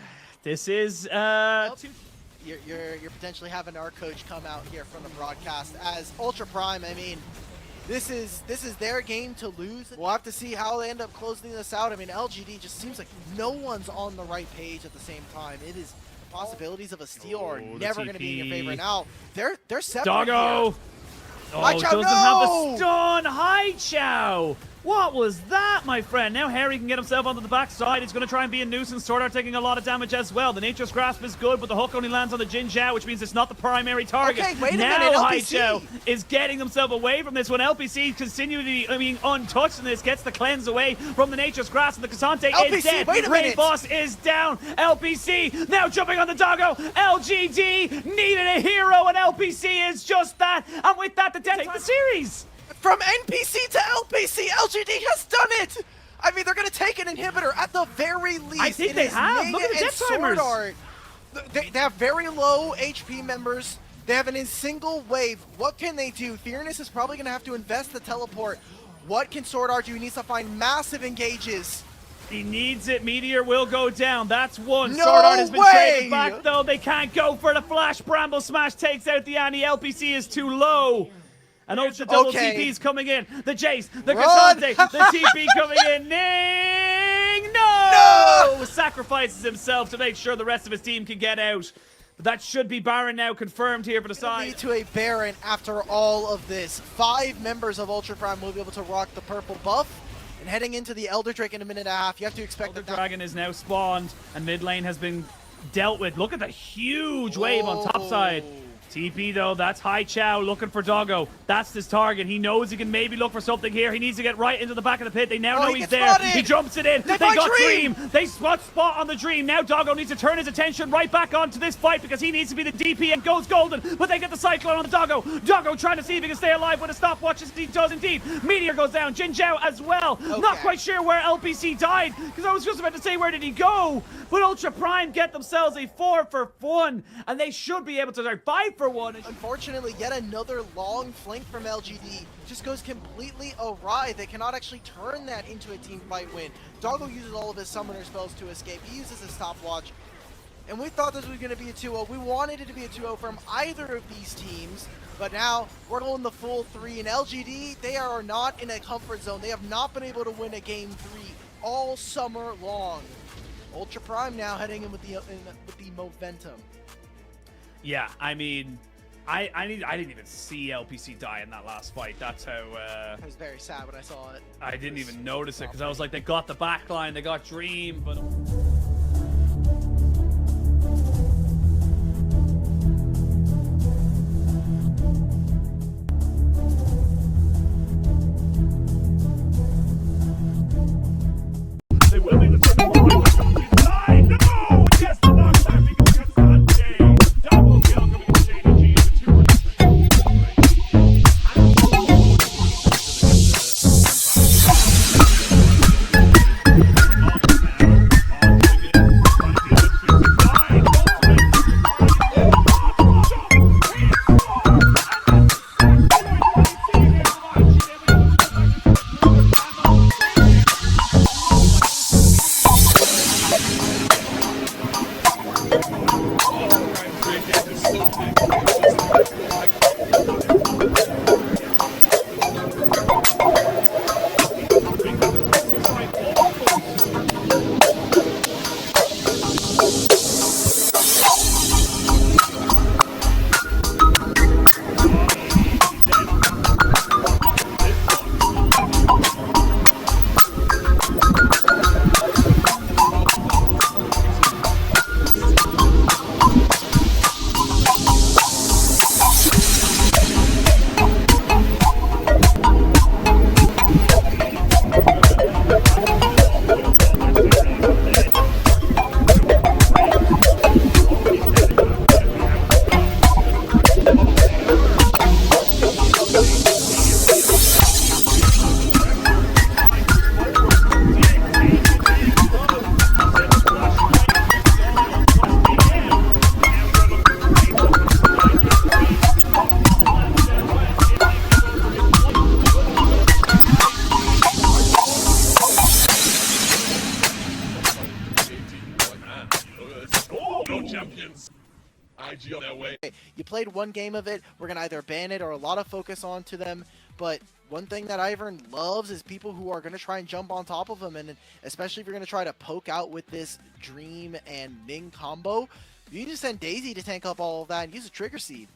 You're potentially having our coach come out here from the broadcast as Ultra Prime. I mean, this is their game to lose. We'll have to see how they end up closing this out. I mean, LGD just seems like no one's on the right page at the same time. It is possibilities of a steal are never going to be in your favor. Now they're separate. Doggo. Oh, Haichao, doesn't have the stun. Haichao. What was that, my friend? Now Harry can get himself onto the backside. He's going to try and be a nuisance. Sword Art taking a lot of damage as well. The Nature's Grasp is good, but the hook only lands on the Jin Zhao, which means it's not the primary target. Okay, wait a now minute, Haichao is getting himself away from this one. LPC continually, untouched in this. Gets the cleanse away from the Nature's Grasp, and the Cassante is dead. Ray Boss is down. LPC now jumping on the Doggo. LGD needed a hero, and LPC is just that. And with that, the dead take the series. From NPC to LPC, LGD has done it! I mean, they're going to take an inhibitor at the very least. I think they have. Look at the death timers. They have very low HP members. They have an in single wave. What can they do? Fearness is probably going to have to invest the teleport. What can Sword Art do? He needs to find massive engages. He needs it. Meteor will go down. That's one. No Sword Art has been way! traded back, though. They can't go for the flash. Bramble Smash takes out the Annie. LPC is too low. An Ultra double TP's coming in. The Jace, the Cassante, the TP coming in. Ning! No! Sacrifices himself to make sure the rest of his team can get out. But that should be Baron now confirmed here for the side. Lead to a Baron after all of this. 5 members of Ultra Prime will be able to rock the purple buff. And heading into the Elder Drake in a minute and a half, you have to expect the Dragon is now spawned, and mid lane has been dealt with. Look at the huge wave on top side. TP though, that's Hai Chow looking for Doggo. That's his target. He knows he can maybe look for something here. He needs to get right into the back of the pit. They now know he's there. Spotted. He jumps it in. They got Dream. They spot on the Dream. Now Doggo needs to turn his attention right back onto this fight because he needs to be the DP and goes golden. But they get the Cyclone on the Doggo. Doggo trying to see if he can stay alive with a stopwatch as he does indeed. Meteor goes down. Jin Zhao as well. Not quite sure where LPC died because I was just about to say where did he go. But Ultra Prime get themselves a 4-for-1 and they should be able to 5-for-1. Unfortunately, yet another long flank from LGD just goes completely awry. They cannot actually turn that into a team fight win. Doggo uses all of his summoner spells to escape. He uses his stopwatch. And we thought this was going to be a 2-0. We wanted it to be a 2-0 from either of these teams. But now we're going the full 3. And LGD, they are not in a comfort zone. They have not been able to win a game 3 all summer long. Ultra Prime now heading in with the momentum. Yeah, I mean, I didn't even see LPC die in that last fight. That's how. I was very sad when I saw it. I didn't even notice it because I was like, they got the backline, they got Dream, but. You played one game of it, we're going to either ban it or a lot of focus onto them, but one thing that Ivern loves is people who are going to try and jump on top of him, and especially if you're going to try to poke out with this Dream and Ning combo, you can just send Daisy to tank up all of that and use a Trigger Seed.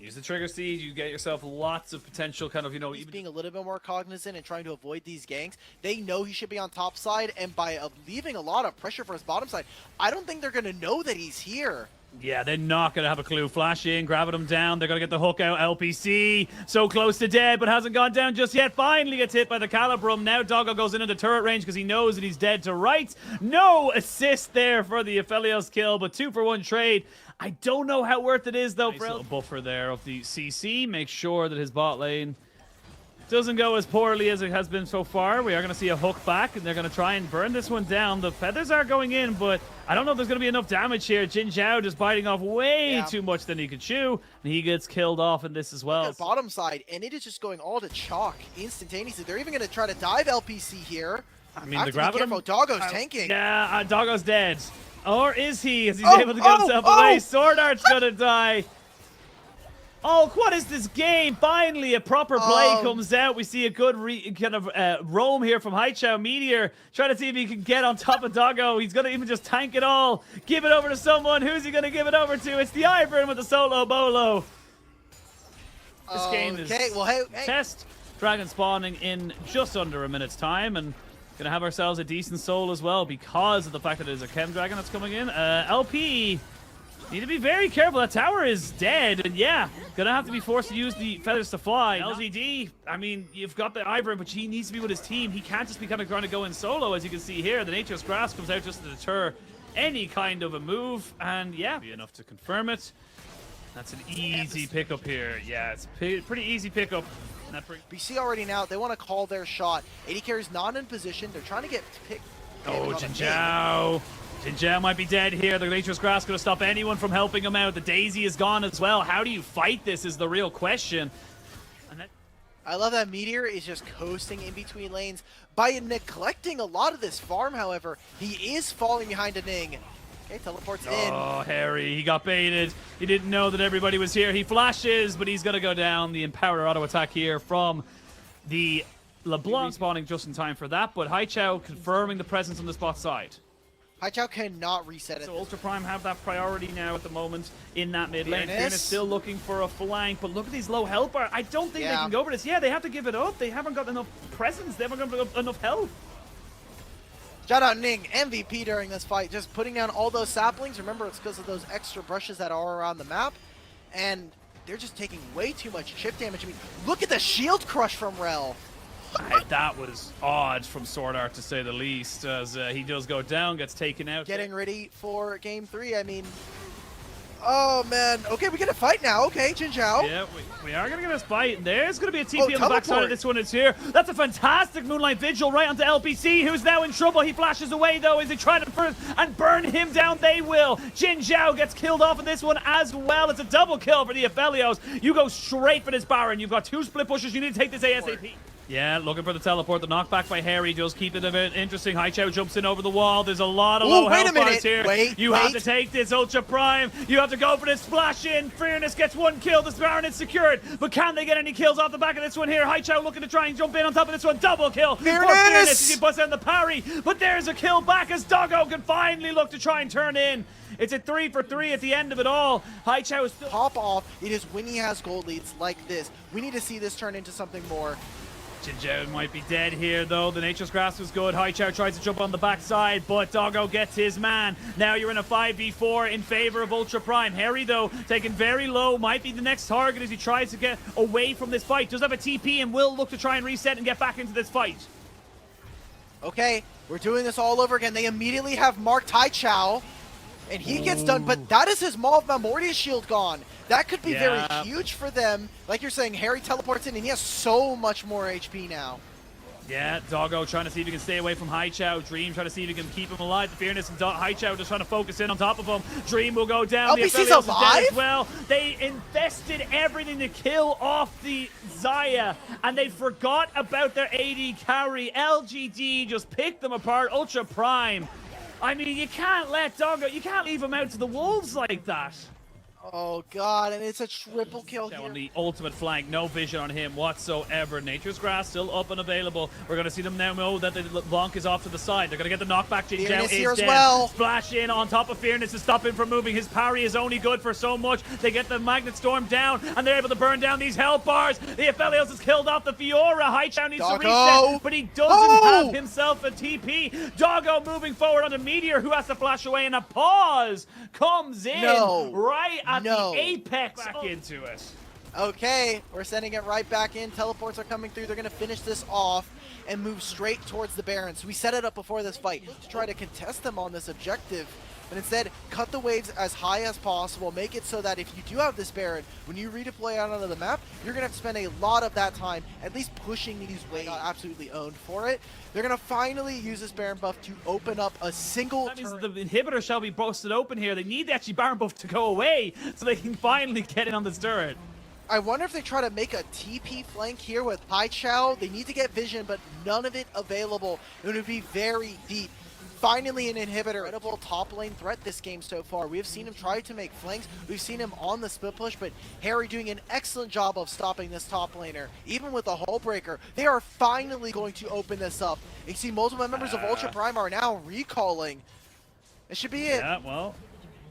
Use the Trigger Seed, you get yourself lots of potential kind of, He's being a little bit more cognizant and trying to avoid these ganks. They know he should be on top side, and by leaving a lot of pressure for his bottom side, I don't think they're going to know that he's here. Yeah, they're not going to have a clue. Flash in, grabbing him down. They're going to get the hook out. LPC, so close to dead, but hasn't gone down just yet. Finally gets hit by the Calibrum. Now Doggo goes into the turret range because he knows that he's dead to rights. No assist there for the Aphelios kill, but 2-for-1 trade. I don't know how worth it is, though. Nice little buffer there of the CC. Make sure that his bot lane doesn't go as poorly as it has been so far. We are going to see a hook back, and they're going to try and burn this one down. The feathers are going in, but I don't know if there's going to be enough damage here. Jin Zhao just biting off way too much than he could chew, and he gets killed off in this as well. Bottom side, and it is just going all to chalk instantaneously. They're even going to try to dive LPC here. I mean, Have the to be graviton. careful. Doggo's tanking. Yeah, Doggo's dead. Or is he? Is he able to get himself away? Sword Art's gonna die. Oh, what is this game? Finally, a proper play comes out. We see a good kind of roam here from Haichao. Meteor trying to see if he can get on top of Doggo. He's going to even just tank it all. Give it over to someone. Who's he going to give it over to? It's the Ivern with the solo bolo. This game is test. Dragon spawning in just under a minute's time. And going to have ourselves a decent soul as well because of the fact that there's a Chem Dragon that's coming in. LP... need to be very careful. That tower is dead, and yeah, gonna have to be forced to use the feathers to fly. LGD, I mean, you've got the Ivern, but he needs to be with his team. He can't just be kind of trying to go in solo, as you can see here. The Nature's Grasp comes out just to deter any kind of a move, and yeah, be enough to confirm it. That's an easy pickup here. Yeah, it's pretty easy pickup. BC already now, they want to call their shot. AD carry's not in position. They're trying to get picked. Oh, Jinzhao. Jinzhao might be dead here. The Nature's Grass going to stop anyone from helping him out. The Daisy is gone as well. How do you fight this is the real question. I love that Meteor is just coasting in between lanes. By neglecting a lot of this farm, however, he is falling behind a Ning. Okay, teleports in. Oh, Harry, he got baited. He didn't know that everybody was here. He flashes, but he's going to go down. The Empower auto attack here from the LeBlanc spawning just in time for that, but Haichao confirming the presence on the spot side. Haichao cannot reset it. So Ultra Prime have that priority now at the moment in that mid lane. Fearness still looking for a flank, but look at these low health bars. I don't think they can go for this. Yeah, they have to give it up. They haven't got enough presence. They haven't got enough health. Shout out Ning, MVP during this fight, just putting down all those saplings. Remember, it's because of those extra brushes that are around the map, and they're just taking way too much chip damage. I mean, look at the shield crush from Rel. That was odd from Sword Art, to say the least, as he does go down, gets taken out. Getting ready for game 3, I mean... Oh, man. Okay, we get a fight now. Okay, Jinzhao. Yeah, we are going to get a fight. There's going to be a TP on the backside of this one. It's here. That's a fantastic Moonlight Vigil right onto LPC, who's now in trouble. He flashes away, though, as they try to burn him down. They will. Jinzhao gets killed off in this one as well. It's a double kill for the Aphelios. You go straight for this Baron. You've got 2 split pushes. You need to take this ASAP. Yeah, looking for the teleport. The knockback by Harry does keep it a bit interesting. Haichao jumps in over the wall. There's a lot of low health bars here. You have to take this Ultra Prime. You have to go for this splash in. Fearness gets 1 kill. This Baron is secured. But can they get any kills off the back of this one here? Haichao looking to try and jump in on top of this one. Double kill for Fearness. He busts out the parry. But there's a kill back as Doggo can finally look to try and turn in. It's a 3 for 3 at the end of it all. Haichao is still... Pop off. It is when he has gold leads like this. We need to see this turn into something more. Jinzhao might be dead here, though. The Nature's Grasp was good. Haichao tries to jump on the backside, but Doggo gets his man. Now you're in a 5v4 in favor of Ultra Prime. Harry, though, taken very low, might be the next target as he tries to get away from this fight. Does have a TP and will look to try and reset and get back into this fight. Okay, we're doing this all over again. They immediately have marked Haichao, and he gets done, but that is his Maw of Mortius shield gone. That could be very huge for them. Like you're saying, Harry teleports in, and he has so much more HP now. Yeah, Doggo trying to see if he can stay away from Haichao. Dream trying to see if he can keep him alive. The Fearness and Haichao just trying to focus in on top of him. Dream will go down. LPC's alive? As well. They invested everything to kill off the Xayah, and they forgot about their AD carry. LGD just picked them apart. Ultra Prime. I mean, you can't let Doggo, you can't leave him out to the wolves like that. Oh, God, and it's a triple kill here. On the ultimate flank, no vision on him whatsoever. Nature's Grass still up and available. We're going to see them now know that the Blanc is off to the side. They're going to get the knockback. Jinzhao is dead. Well. Splash in on top of Fearness to stop him from moving. His parry is only good for so much. They get the Magnet Storm down, and they're able to burn down these health bars. The Aphelios has killed off the Fiora. Haichao needs to reset, but he doesn't have himself a TP. Doggo moving forward onto Meteor, who has to flash away, and a pause comes in right at the apex back into it. Okay, we're sending it right back in. Teleports are coming through. They're going to finish this off and move straight towards the Baron. So we set it up before this fight to try to contest them on this objective. But instead, cut the waves as high as possible. Make it so that if you do have this Baron, when you redeploy out onto the map, you're going to have to spend a lot of that time at least pushing these waves. Got absolutely owned for it. They're going to finally use this Baron buff to open up a single That means that the inhibitor shall be busted open here. They need the actually Baron buff to go away so they can finally get in on this turret. I wonder if they try to make a TP flank here with Hai Chao. They need to get vision, but none of it available. It would be very deep. Finally an inhibitor. Incredible top lane threat this game so far. We have seen him try to make flanks. We've seen him on the split push, but Harry doing an excellent job of stopping this top laner. Even with the hull breaker, they are finally going to open this up. You see multiple members of Ultra Prime are now recalling. It should be it. Yeah, well,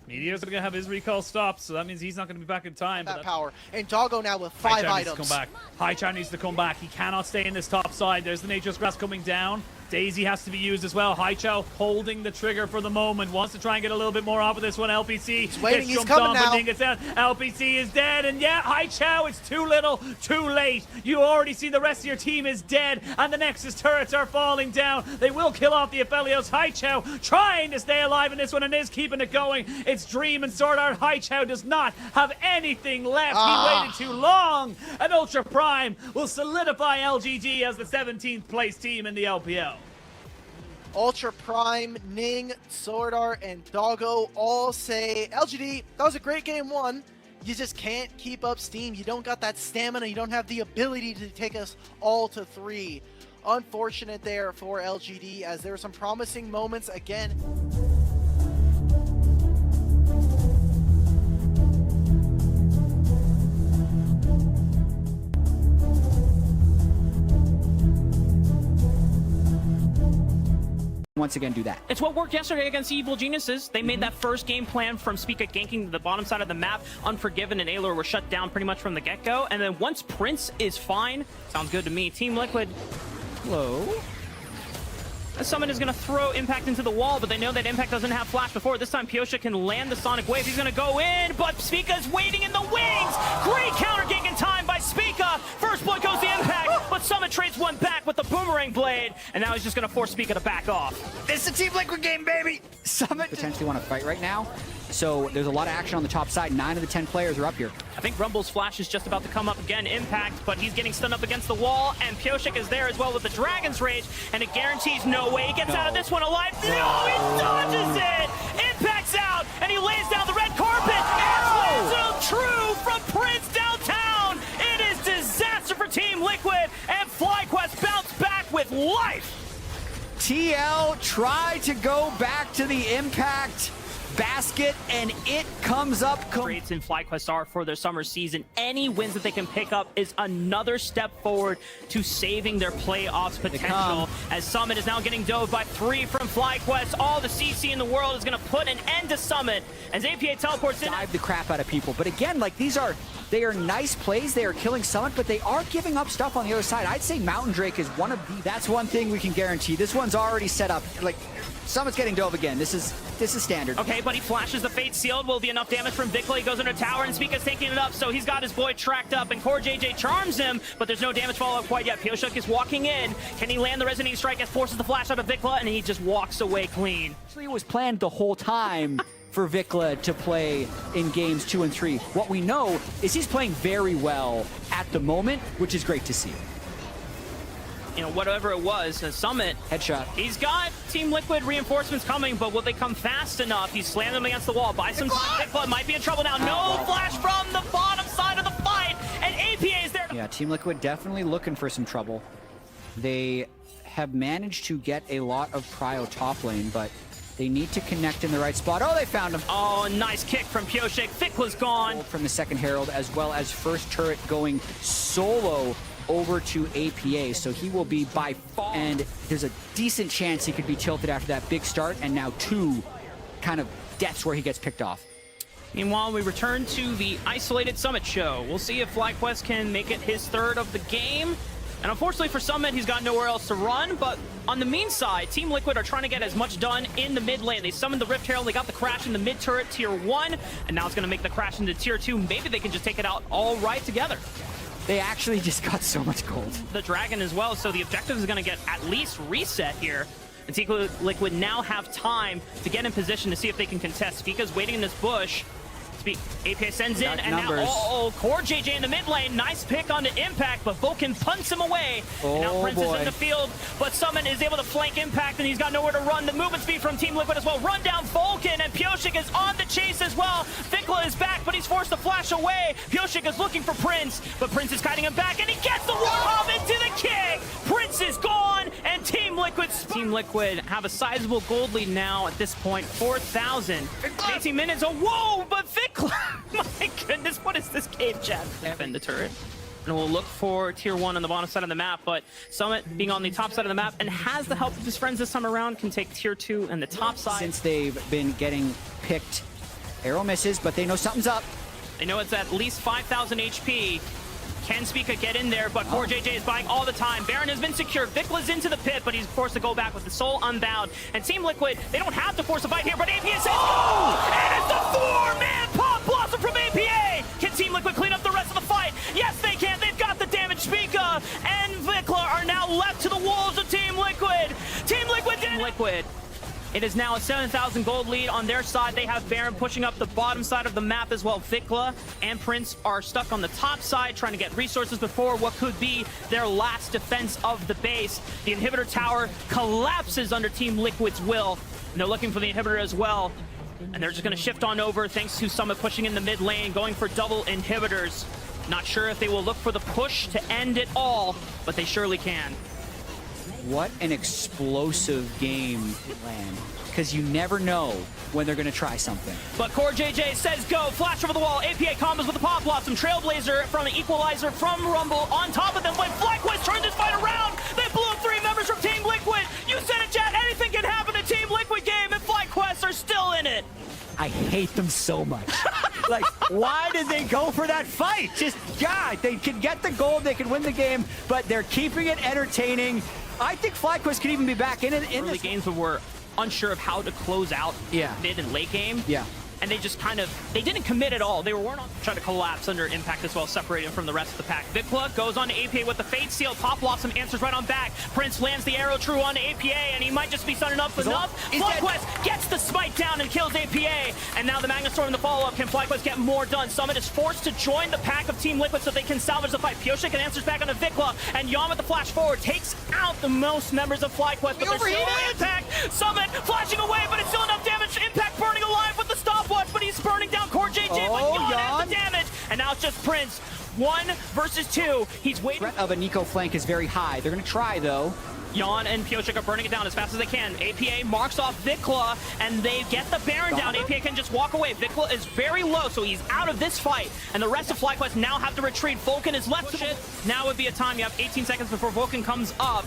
Meteor's going to have his recall stopped, so that means he's not going to be back in time. That power. And Doggo now with 5 items. Needs to come back. Hai Chao needs to come back. He cannot stay in this top side. There's the Nature's Grass coming down. Daisy has to be used as well. Hai Chao holding the trigger for the moment. Wants to try and get a little bit more off of this one. LPC he's waiting, he's on, coming now. But gets down. LPC is dead, and yeah, Hai Chao, it's too little, too late. You already see the rest of your team is dead, and the Nexus turrets are falling down. They will kill off the Aphelios. Hai Chao trying to stay alive in this one and is keeping it going. It's Dream and Sword Art. Hai Chao does not have anything left. He waited too long, and Ultra Prime will solidify LGD as the 17th place team in the LPL. Ultra Prime, Ning, Sword Art, and Doggo all say, LGD, that was a great game 1. You just can't keep up steam. You don't got that stamina. You don't have the ability to take us all to 3. Unfortunate there for LGD, as there were some promising moments again. Once again do that. It's what worked yesterday against Evil Geniuses. They made that first game plan from Spica ganking the bottom side of the map. Unforgiven and Aelor were shut down pretty much from the get-go. And then once Prince is fine, sounds good to me. Team Liquid, hello. Summon is going to throw Impact into the wall, but they know that Impact doesn't have Flash before. This time, Pyosha can land the Sonic Wave. He's going to go in, but Spica's waiting in the wings. Great counter gank in time by Spica. First blood goes to Impact, but Summit trades one back with the Boomerang Blade, and now he's just going to force Spica to back off. This is a Team Liquid game, baby! Summit potentially want to fight right now, so there's a lot of action on the top side. 9 of the 10 players are up here. I think Rumble's Flash is just about to come up again. Impact, but he's getting stunned up against the wall, and Pyoshik is there as well with the Dragon's Rage, and it guarantees no way he gets out of this one alive. No, he dodges it! Impact's out, and he lays down the red carpet, and it's true from Prince downtown! It is disaster for Team Liquid, and FlyQuest bounced back with life! TL tried to go back to the Impact basket, and it comes up. Trades in FlyQuest are for their summer season. Any wins that they can pick up is another step forward to saving their playoffs potential. As Summit is now getting dove by 3 from FlyQuest. All the CC in the world is going to put an end to Summit as APA teleports in. Dive the crap out of people, but again, like they are nice plays. They are killing Summit, but they are giving up stuff on the other side. I'd say Mountain Drake is one of the. That's one thing we can guarantee. This one's already set up. Like, Summit's getting dove again. This is standard. Okay, but he flashes the Fate Sealed. Will be enough damage from Vikla. He goes under tower, and Spica's taking it up, so he's got his boy tracked up, and Core JJ charms him, but there's no damage follow-up quite yet. Pyoshuk is walking in. Can he land the Resonating Strike as forces the flash out of Vikla, and he just walks away clean. Actually, it was planned the whole time for Vikla to play in games 2 and 3. What we know is he's playing very well at the moment, which is great to see. You know, whatever it was, Summit. Headshot. He's got Team Liquid reinforcements coming, but will they come fast enough? He's slammed them against the wall. Buy some Vikla might be in trouble now. No flash from the bottom side of the fight, and APA is there. Yeah, Team Liquid definitely looking for some trouble. They have managed to get a lot of prio top lane, but they need to connect in the right spot. Oh, they found him. Oh, nice kick from Pyoshik. Vikla's gone. From the second Herald, as well as first turret going solo over to APA, so he will be by far, and there's a decent chance he could be tilted after that big start, and now 2 kind of deaths where he gets picked off. Meanwhile, we return to the isolated Summit show. We'll see if FlyQuest can make it his 3rd of the game. And unfortunately for Summit, he's got nowhere else to run, but on the mean side, Team Liquid are trying to get as much done in the mid lane. They summoned the Rift Herald, they got the crash in the mid turret tier 1, and now it's going to make the crash into tier 2. Maybe they can just take it out all right together. They actually just got so much gold. The Dragon as well, so the objective is going to get at least reset here. And Team Liquid now have time to get in position to see if they can contest. Spica's waiting in this bush. speak. APA sends in, and numbers. now, Core JJ in the mid lane. Nice pick on the Impact, but Vulcan punts him away. And now Prince is in the field, but Summon is able to flank Impact, and he's got nowhere to run. The movement speed from Team Liquid as well. Run down Vulcan, and Pioshik is on the chase as well. Vikla is back, but he's forced to flash away. Pioshik is looking for Prince, but Prince is kiting him back, and he gets the Warhawk into the kick. Prince is gone, and Team Liquid have a sizable gold lead now at this point, 4,000. 18 minutes. Oh, whoa, but Vikla, my goodness, what is this game, chat? Defend the turret. And we'll look for tier 1 on the bottom side of the map, but Summit being on the top side of the map and has the help of his friends this time around can take tier 2 and the top side. Since they've been getting picked, arrow misses, but they know something's up. They know it's at least 5,000 HP. Can Spica get in there, but Core JJ is buying all the time. Baron has been secured. Vikla's into the pit, but he's forced to go back with the soul unbound. And Team Liquid, they don't have to force a fight here, but APA says go! And it's the 4-man pop blossom from APA! Can Team Liquid clean up the rest of the fight? Yes, they can. They've got the damage. Spica and Vikla are now left to the wolves of Team Liquid. Team Liquid did it! It is now a 7,000 gold lead on their side. They have Baron pushing up the bottom side of the map as well. Vikla and Prince are stuck on the top side trying to get resources before what could be their last defense of the base. The inhibitor tower collapses under Team Liquid's will. And they're looking for the inhibitor as well. And they're just going to shift on over thanks to Summit pushing in the mid lane, going for double inhibitors. Not sure if they will look for the push to end it all, but they surely can. What an explosive game, Land. Because you never know when they're going to try something. But Core JJ says go. Flash over the wall. APA combos with the Pop Blossom. Trailblazer from the Equalizer from Rumble. On top of them, when FlyQuest turns this fight around, they blew up 3 members from Team Liquid. You said it, chat. Anything can happen in Team Liquid game, and FlyQuest are still in it. I hate them so much. Like, why did they go for that fight? Just, God, they can get the gold, they can win the game, but they're keeping it entertaining. I think FlyQuest could even be back in early games, but we're unsure of how to close out mid and late game. Yeah. And they just kind of, they didn't commit at all. They weren't trying to collapse under Impact as well, separating from the rest of the pack. Vikla goes on to APA with the Fate Seal. Pop Blossom answers right on back. Prince lands the arrow true on to APA, and he might just be sunning up enough. FlyQuest gets the smite down and kills APA. And now the Magna Storm in the follow-up. Can FlyQuest get more done? Summit is forced to join the pack of Team Liquid so they can salvage the fight. Pioshik answers back onto Vikla, and Yom with the flash forward takes out the most members of FlyQuest, but there's still Impact. Summit flashing away, but it's still enough damage. Impact burning alive with the stopwatch, but he's burning down Core JJ, but Yon has the damage. And now it's just Prince. 1 versus 2. He's waiting. The threat of a Nico flank is very high. They're going to try, though. Yon and Pioshik are burning it down as fast as they can. APA marks off Vikla, and they get the Baron down. APA can just walk away. Vikla is very low, so he's out of this fight. And the rest of FlyQuest now have to retreat. Vulcan is left to it. Now would be a time. You have 18 seconds before Vulcan comes up.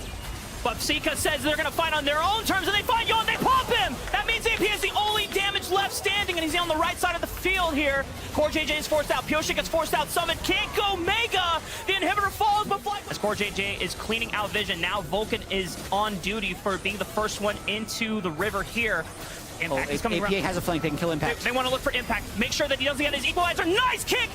But Sika says they're going to fight on their own terms, and they find Yon. They pop him! That means AP is the only damage left standing, and he's on the right side of the field here. Core JJ is forced out. Pioshik is forced out. Summit can't go Mega. The inhibitor falls, but as Core JJ is cleaning out vision. Now Vulcan is on duty for being the first one into the river here. Impact is coming APA around. has a flank. They can kill Impact. They want to look for Impact. Make sure that he doesn't get his equalizer. Nice kick!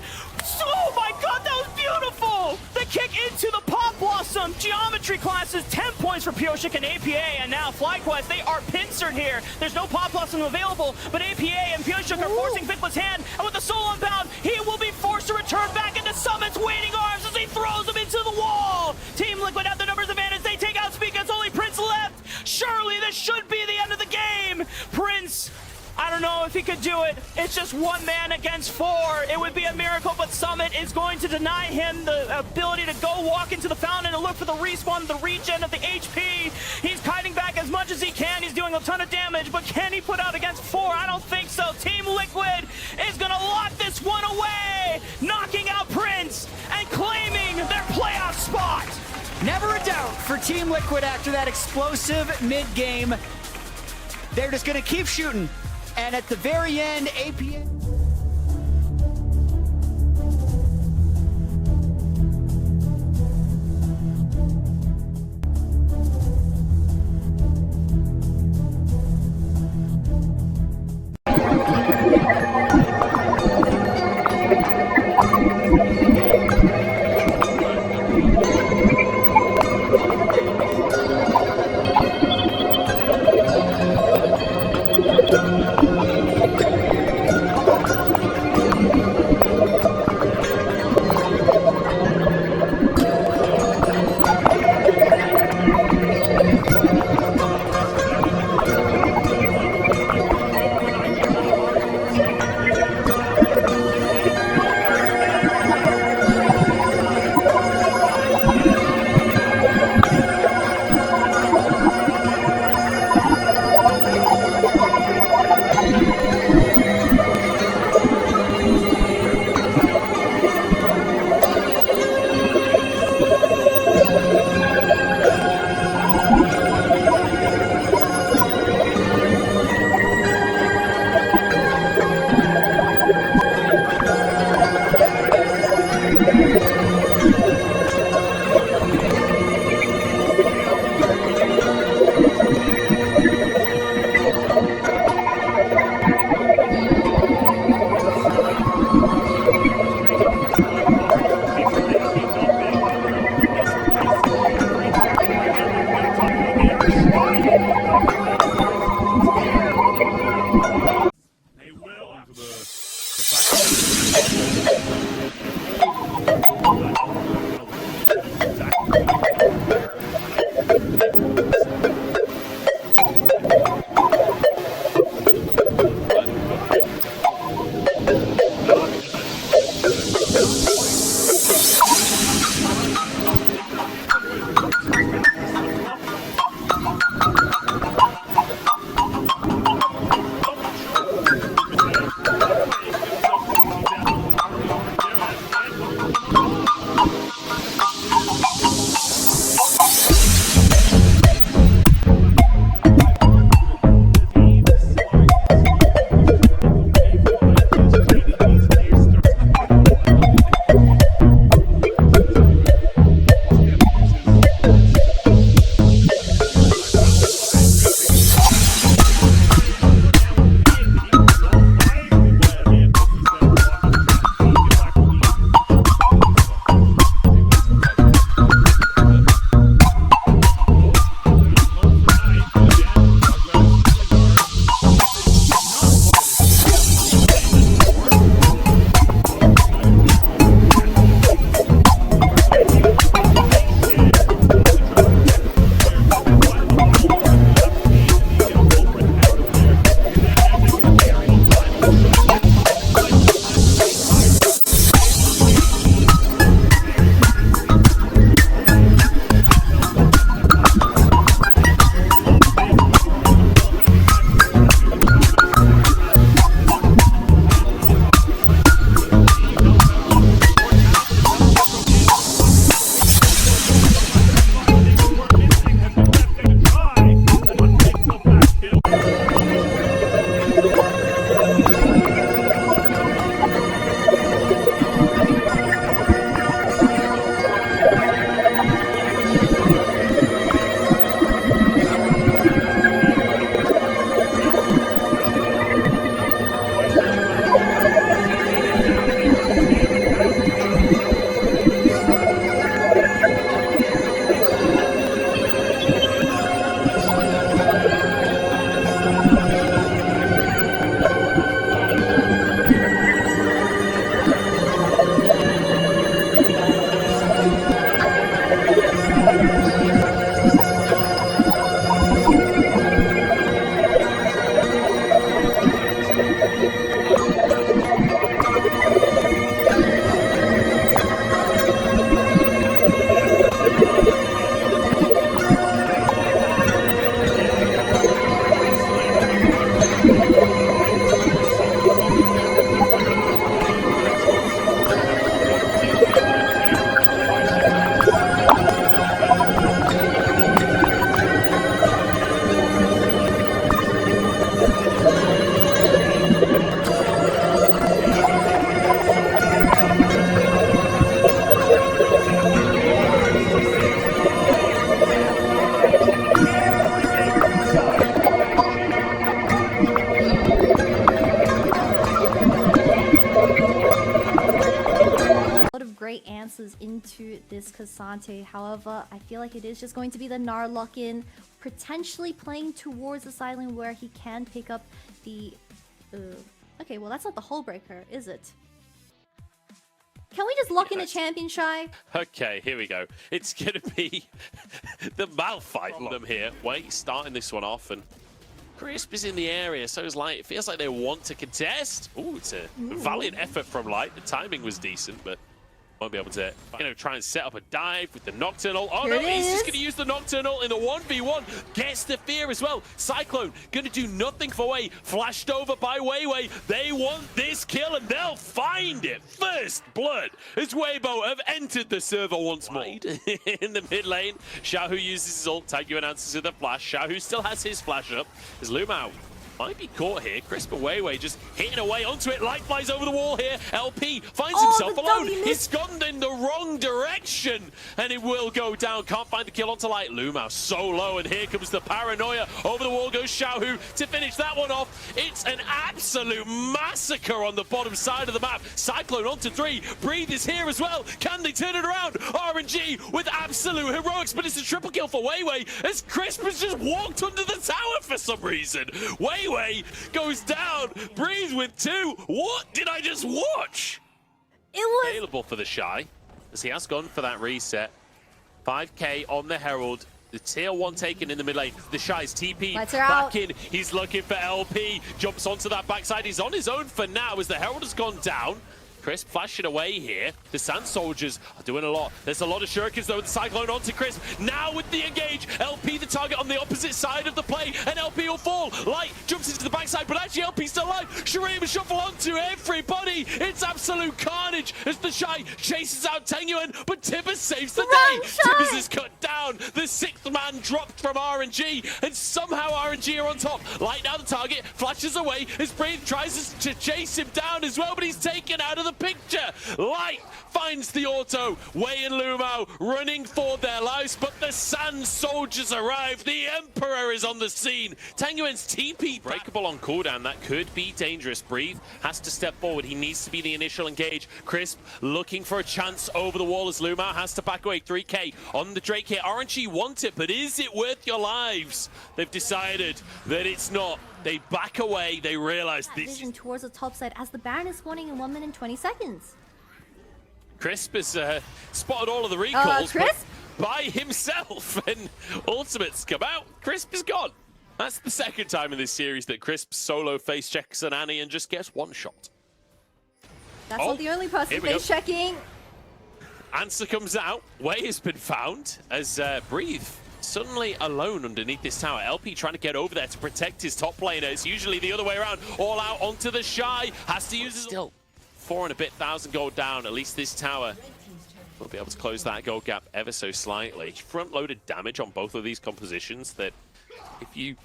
Oh my god, that was beautiful! The kick into the Pop Blossom. Geometry classes, 10 points for Pioshik and APA, and now FlyQuest, they are pincered here. There's no Pop Blossom available, but APA and Pioshik are forcing Vikla's hand, and with the soul unbound, he will be forced to return back into Summit's waiting arms as he throws him into the wall. Team Liquid have the numbers advantage. They take out Speak. It's only Prince left. Surely this should be the end of the game. Prince, I don't know if he could do it. It's just 1 man against 4. It would be a miracle, but Summit is going to deny him the ability to go walk into the fountain and look for the respawn, the regen of the HP. He's kiting back as much as he can. He's doing a ton of damage, but can he put out against 4? I don't think so. Team Liquid is going to lock this one away, knocking out Prince and claiming their playoff spot. Never a doubt for Team Liquid after that explosive mid-game. They're just going to keep shooting. And at the very end, APA... great answers into this Cassante. However, I feel like it is just going to be the Gnar lock-in, potentially playing towards the side lane where he can pick up the... okay, well that's not the hull breaker, is it? Can we just lock in a champion, Shy? Okay, here we go. It's going to be the Malphite from them here. Wait, starting this one off, and Crisp is in the area, so it's like, it feels like they want to contest. Ooh, it's a valiant effort from Light. The timing was decent, but won't be able to, try and set up a dive with the Nocturnal. Oh no, he's just going to use the Nocturnal in the 1v1. Gets the fear as well. Cyclone going to do nothing for Wei. Flashed over by Wei. They want this kill and they'll find it. First blood as Weibo have entered the server once more. In the mid lane, Xiaohu uses his ult. Tagyuan answers with a flash. Xiaohu still has his flash up. As Lumao might be caught here. Crisp away, just hitting away onto it. Light flies over the wall here. LP finds himself alone. He's gone in the wrong direction, and it will go down. Can't find the kill onto Light. Lumao so low, and here comes the paranoia. Over the wall goes Xiaohu to finish that one off. It's an absolute massacre on the bottom side of the map. Cyclone onto 3. Breathe is here as well. Can they turn it around? RNG with absolute heroics, but it's a triple kill for Weiwei as Crisp has just walked under the tower for some reason. Weiwei goes down. Breathe with 2. What did I just watch? It was Available for the Shy, as he has gone for that reset. 5k on the Herald. The tier 1 taken in the mid lane. The Shy's TP back in. He's looking for LP. Jumps onto that backside. He's on his own for now as the Herald has gone down. Crisp flashing away here. The Sand Soldiers are doing a lot. There's a lot of shurikens though with the Cyclone onto Crisp. Now with the engage. LP the target on the opposite side of the play, and LP will fall. Light jumps into the backside, but actually LP's still alive. Shurima shuffle onto everybody. It's absolute carnage as the Shy chases out Tengyuan, but Tibbers saves the day. Tibbers is cut down. The 6th man dropped from RNG, and somehow RNG are on top. Light now the target, flashes away as Breathe tries to chase him down as well, but he's taken out of the picture. Light finds the auto. Wei and Lumao running for their lives, but the Sand Soldiers arrive. The Emperor is on the scene. Tengyuan's TP breakable on cooldown. That could be dangerous. Breathe has to step forward. He needs to be the initial engage. Crisp looking for a chance over the wall as Lumao has to back away. 3k on the Drake here. RNG want it, but is it worth your lives? They've decided that it's not. They back away. They realize this vision towards the top side as the Baron is spawning in 1 minute and 20 seconds. Crisp has spotted all of the recalls Crisp? by himself, and Ultimates come out. Crisp is gone. That's the 2nd time in this series that Crisp solo face checks an Annie and just gets 1 shot. That's not the only person face checking. Answer comes out. Wei has been found as Breathe suddenly alone underneath this tower. LP trying to get over there to protect his top laner. It's usually the other way around. All out onto the Shy. Has to use his... Still 4 and a bit thousand gold down. At least this tower will be able to close that gold gap ever so slightly. Front-loaded damage on both of these compositions that if you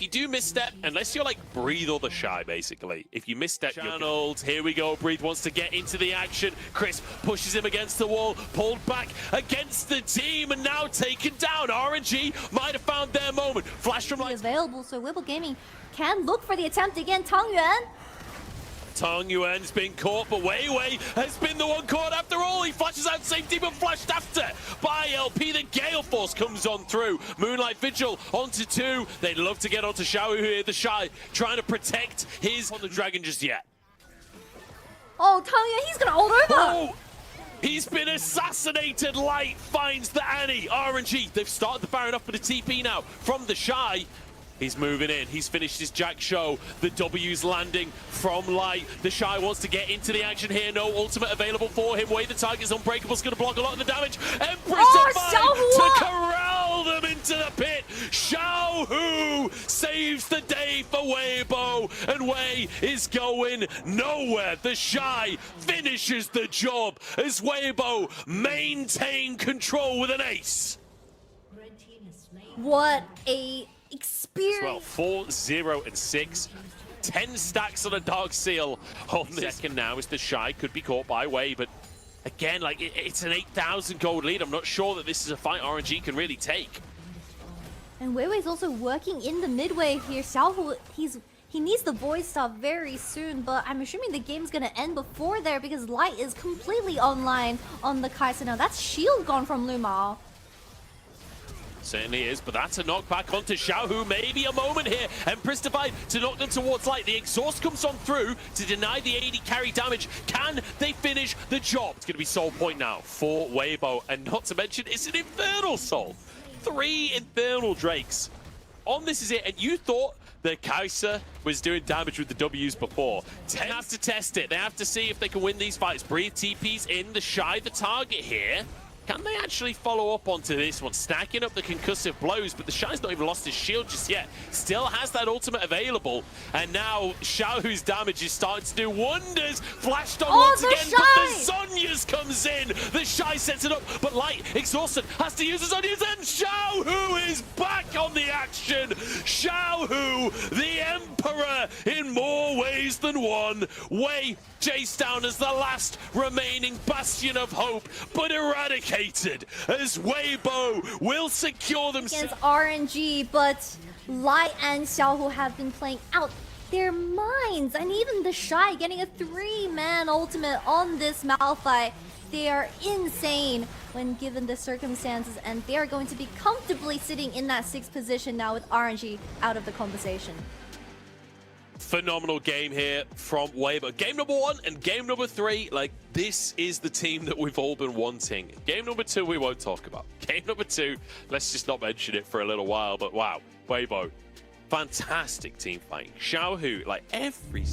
do misstep, unless you're like Breathe or the Shy, basically. If you misstep, channeled. Here we go. Breathe wants to get into the action. Crisp pushes him against the wall, pulled back against the team, and now taken down. RNG might have found their moment. Flash from Light. Available, so Whipple Gaming can look for the attempt again. Tengyuan. Tengyuan's been caught, but Weiwei has been the one caught after all. He flashes out safety, but flashed after by LP. The Gale Force comes on through. Moonlight Vigil onto 2. They'd love to get onto Xiao here. The Shy trying to protect his on the Dragon just yet. Oh, Tengyuan, he's gonna ult over. Oh, he's been assassinated. Light finds the Annie. RNG, they've started the Baron up for the TP now from the Shy. He's moving in. He's finished his Jack show. The W's landing from Light. The Shy wants to get into the action here. No ultimate available for him. Wei the target's unbreakable. Is going to block a lot of the damage. Empress to corral them into the pit. Xiaohu saves the day for Weibo. And Wei is going nowhere. The Shy finishes the job as Weibo maintain control with an ace. What a experience. Well, 4, 0, and 6. 10 stacks on a Dark Seal on this. Second now is the Shy. Could be caught by Wei, but again, like it's an 8,000 gold lead. I'm not sure that this is a fight RNG can really take. And Weiwei's also working in the midway here. Xiaohu, he needs the void stuff very soon, but I'm assuming the game's gonna end before there because Light is completely online on the Kai'Sa now. That's shield gone from Lumao. Certainly is, but that's a knockback onto Xiaohu. Maybe a moment here. Empress Divide to knock them towards Light. The exhaust comes on through to deny the 80 carry damage. Can they finish the job? It's going to be soul point now for Weibo, and not to mention, it's an Infernal Soul. 3 Infernal Drakes. On this is it, and you thought that Kai'Sa was doing damage with the W's before. They have to test it. They have to see if they can win these fights. Breathe TP's in. The Shy the target here. Can they actually follow up onto this one? Stacking up the concussive blows, but the Shy's not even lost his shield just yet. Still has that ultimate available. And now Xiaohu's damage is starting to do wonders. Flashed on once again, but the Zhonya's comes in. The Shy sets it up, but Light, exhausted, has to use the Zhonya's, and Xiaohu is back on the action. Xiaohu, the Emperor. in more ways than one. Wei chased down as the last remaining bastion of hope, but eradicated as Weibo will secure themselves. Against RNG, but Lai and Xiaohu have been playing out their minds, and even the Shy getting a 3-man ultimate on this Malphite. They are insane when given the circumstances, and they are going to be comfortably sitting in that 6th position now with RNG out of the conversation. Phenomenal game here from Weibo. Game number 1 and game number 3, like, this is the team that we've all been wanting. Game number 2 we won't talk about. Game number 2, let's just not mention it for a little while, but wow, Weibo, fantastic team fighting. Xiaohu, like every...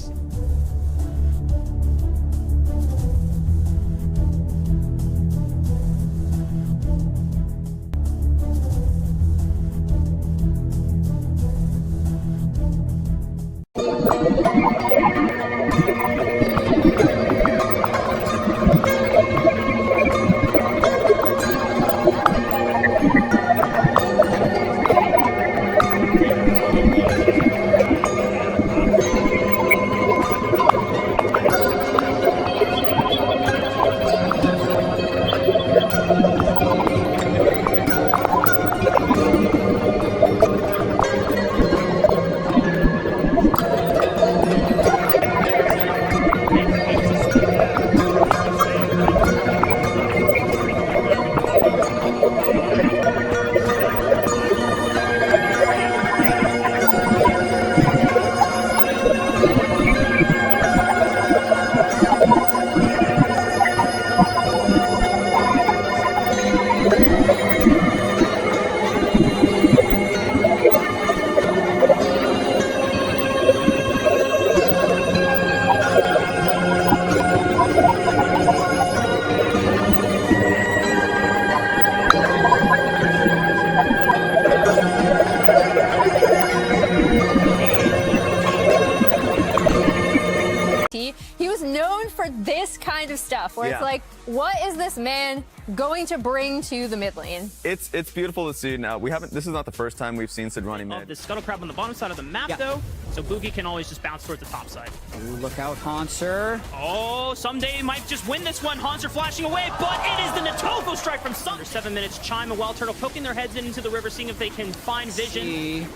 He was known for this kind of stuff, where it's like, what is this man going to bring to the mid lane? It's beautiful to see. Now this is not the first time we've seen Sid running mid. The Scuttle Crab on the bottom side of the map, though, so Boogie can always just bounce towards the top side. Ooh, look out, Hanser. Oh, someday he might just win this one. Hanser flashing away, but it is the Natofo strike from Sun. Under 7 minutes, Chime and Wild Turtle poking their heads into the river, seeing if they can find vision.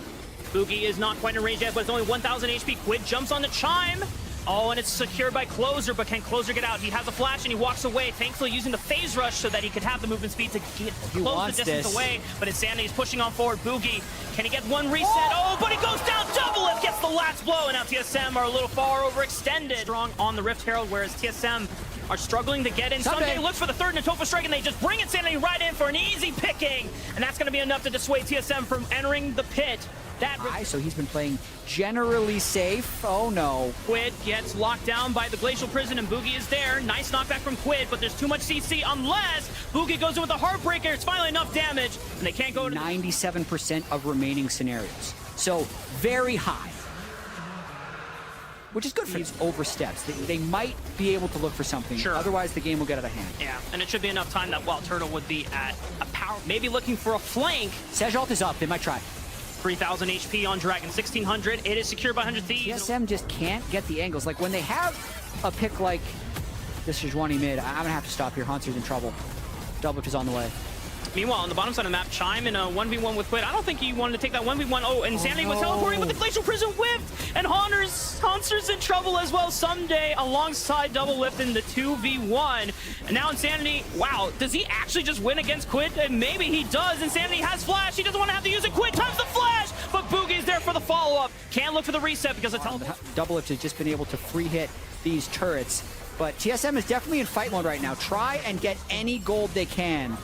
Boogie is not quite in range yet, but it's only 1,000 HP. Quid jumps on the Chime. Oh, and it's secured by Closer, but can Closer get out? He has a flash and he walks away, thankfully using the phase rush so that he could have the movement speed to close the distance away. But Insanity is pushing on forward. Boogie, can he get one reset? Oh, but he goes down. Double Lift gets the last blow, and now TSM are a little far overextended. Strong on the Rift Herald, whereas TSM are struggling to get in. Sunday looks for the third Natofo strike, and they just bring Insanity right in for an easy picking. And that's going to be enough to dissuade TSM from entering the pit. So he's been playing generally safe. Oh no. Quid gets locked down by the Glacial Prison, and Boogie is there. Nice knockback from Quid, but there's too much CC unless Boogie goes in with a Heartbreaker. It's finally enough damage, and they can't go to 97% of remaining scenarios. So very high. Which is good for these oversteps. They might be able to look for something. Sure. Otherwise, the game will get out of hand. Yeah, and it should be enough time that Wild Turtle would be at a power, maybe looking for a flank. Sejalt is up. They might try. 3,000 HP on Dragon, 1,600. It is secured by 100 Thieves. TSM just can't get the angles. Like when they have a pick like this Sejuani mid, I'm gonna have to stop here. Hanser's in trouble. Double is on the way. Meanwhile, on the bottom side of the map, Chime in a 1v1 with Quid. I don't think he wanted to take that 1v1. Oh, Insanity was teleporting, but the Glacial Prison whipped! And Hanser's in trouble as well someday alongside Double Lift in the 2v1. And now Insanity, wow, does he actually just win against Quid? And maybe he does. Insanity has flash. He doesn't want to have to use it. Quid times the flash, but Boogie's there for the follow-up. Can't look for the reset because of teleport. Double Lift has just been able to free hit these turrets. But TSM is definitely in fight mode right now. Try and get any gold they can.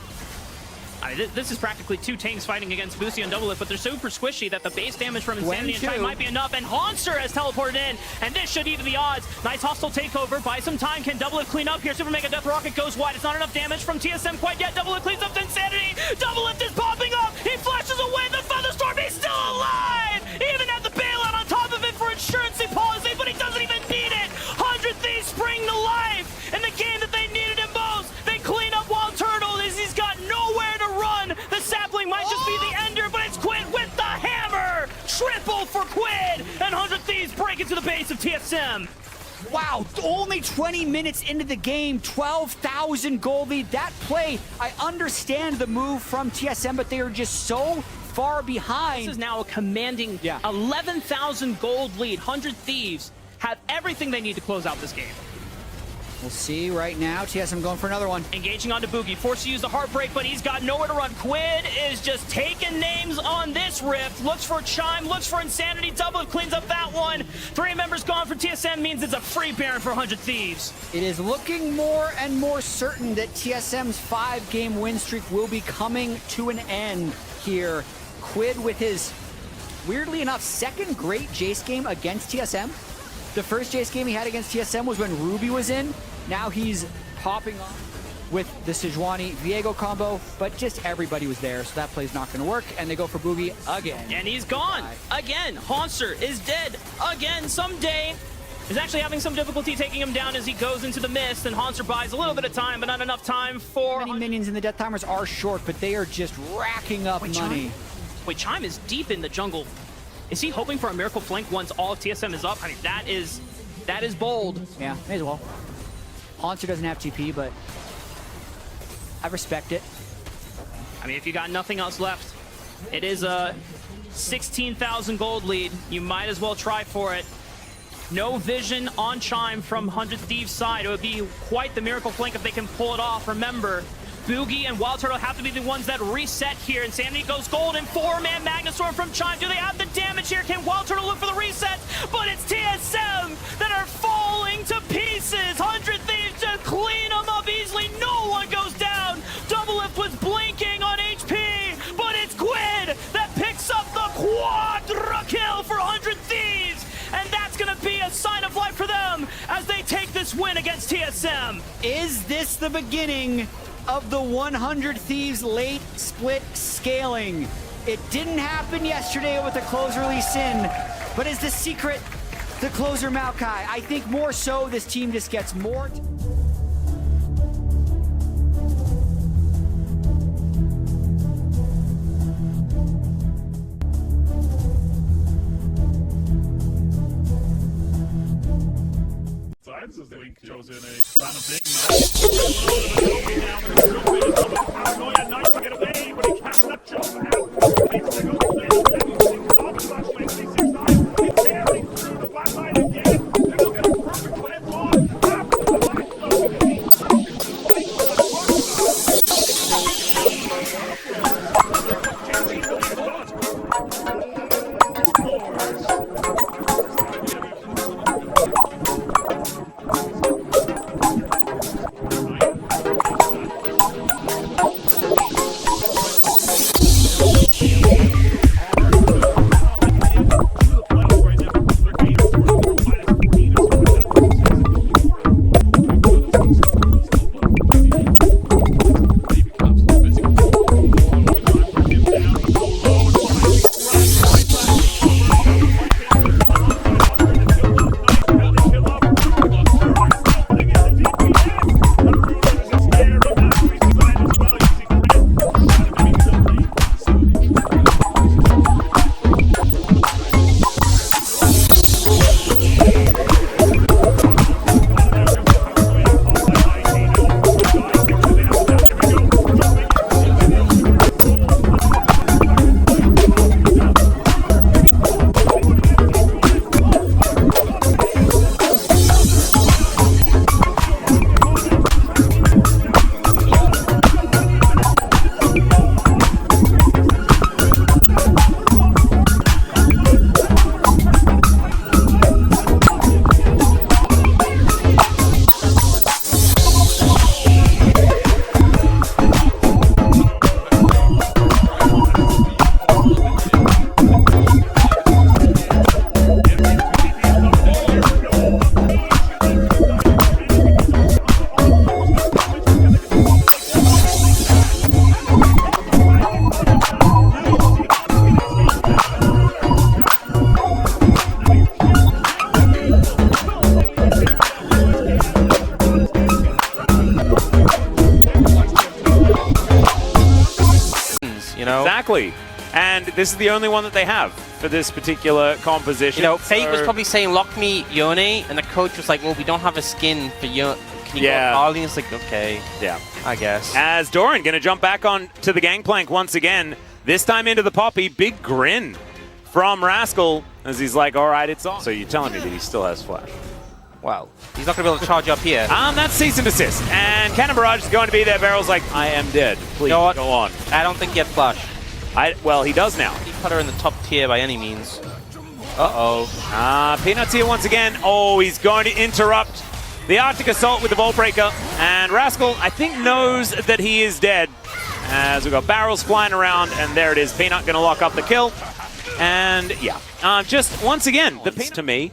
I mean, this is practically two tanks fighting against Boosie and Double Lift, but they're super squishy that the base damage from Insanity and Chime might be enough, and Hanser has teleported in, and this should even the odds. Nice hostile takeover, buy some time, can Double Lift clean up here? Super Mega Death Rocket goes wide, it's not enough damage from TSM quite yet. Double Lift cleans up to Insanity, Double Lift is popping up, he flashes away the Featherstorm, he's still alive! He even had the bailout on top of it for insurance policy, but he doesn't even need it! 100 Thieves spring to life in the game that they needed him most! They clean up Wild Turtle as he's got nowhere to run! The sapling might just be the ender, but it's Quid with the hammer! Triple for Quid! And 100 Thieves bring break into the base of TSM. Wow, only 20 minutes into the game, 12,000 gold lead. That play, I understand the move from TSM, but they are just so far behind. This is now a commanding 11,000 gold lead. 100 Thieves have everything they need to close out this game. We'll see right now. TSM going for another one. Engaging onto Boogie, forced to use the Heartbreak, but he's got nowhere to run. Quid is just taking names on this Rift. Looks for Chime, looks for Insanity. Double cleans up that one. 3 members gone for TSM means it's a free Baron for 100 Thieves. It is looking more and more certain that TSM's 5-game win streak will be coming to an end here. Quid with his, weirdly enough, second great Jace game against TSM. The first Jace game he had against TSM was when Ruby was in. Now he's popping off with the Sejuani Viego combo, but just everybody was there, so that play's not going to work, and they go for Boogie again. And he's gone again. Haunster is dead again. Someday is actually having some difficulty taking him down as he goes into the mist, and Haunster buys a little bit of time, but not enough time for... Many minions in the Death Timers are short, but they are just racking up money. Chime is deep in the jungle. Is he hoping for a miracle flank once all of TSM is up? I mean, that is bold. Yeah, may as well. Haunter doesn't have TP, but I respect it. I mean, if you got nothing else left, it is a 16,000 gold lead. You might as well try for it. No vision on Chime from 100 Thieves' side. It would be quite the miracle flank if they can pull it off. Remember, Boogie and Wild Turtle have to be the ones that reset here. Insanity goes gold and 4-man Magnustorm from Chime. Do they have the damage here? Can Wild Turtle look for the reset? But it's TSM that are falling to pieces. 100 Thieves just clean them up easily. No one goes down. dbbf was blinking on HP, but it's Quid that picks up the quadra kill for 100 Thieves. And that's going to be a sign of life for them as they take this win against TSM. Is this the beginning of the 100 Thieves late split scaling? It didn't happen yesterday with the closer Lee Sin, but is the secret the closer Maokai? I think more so this team just gets more... Sides as they chose in a random thing. Nice to get away, but he can't let Joe out. He's going to go there. He's tearing through the flat line again. And he'll get a perfect cleanse on. After the back Exactly. And this is the only one that they have for this particular composition. You know, Fate was probably saying, lock me Yone, and the coach was like, well, we don't have a skin for Yone. Can you go Barley? And it's like, okay. Yeah. I guess. As Doran going to jump back on to the gangplank once again, this time into the Poppy. Big grin from Rascal as he's like, all right, it's on. So you're telling me that he still has flash? Well, he's not going to be able to charge up here. That's cease and desist. And Cannon Barrage is going to be there. Barrel's like, I am dead. Please, go on. I don't think he had flash. Well, he does now. He put her in the top tier by any means. Uh-oh. Peanuts here once again. Oh, he's going to interrupt the Arctic Assault with the Vault Breaker. And Rascal, I think, knows that he is dead. As we've got barrels flying around, and there it is. Peanut going to lock up the kill. And, yeah. Just, once again, the Peanut to me.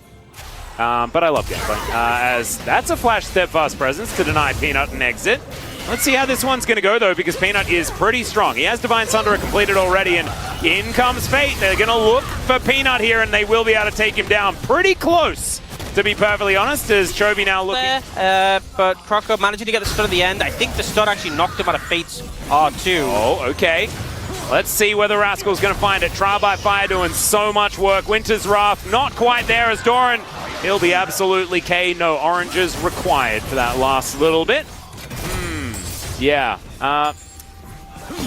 But I love Gangplank. As that's a flash steadfast presence to deny Peanut an exit. Let's see how this one's going to go, though, because Peanut is pretty strong. He has Divine Sunderer completed already, and in comes Fate. They're going to look for Peanut here, and they will be able to take him down pretty close, to be perfectly honest, as Chovy now looking. But Croco managing to get the stun at the end. I think the stun actually knocked him out of Fate's R2. Oh, okay. Let's see whether Rascal's going to find it. Trial by Fire doing so much work. Winter's Wrath not quite there as Doran. He'll be absolutely K. No oranges required for that last little bit. Yeah.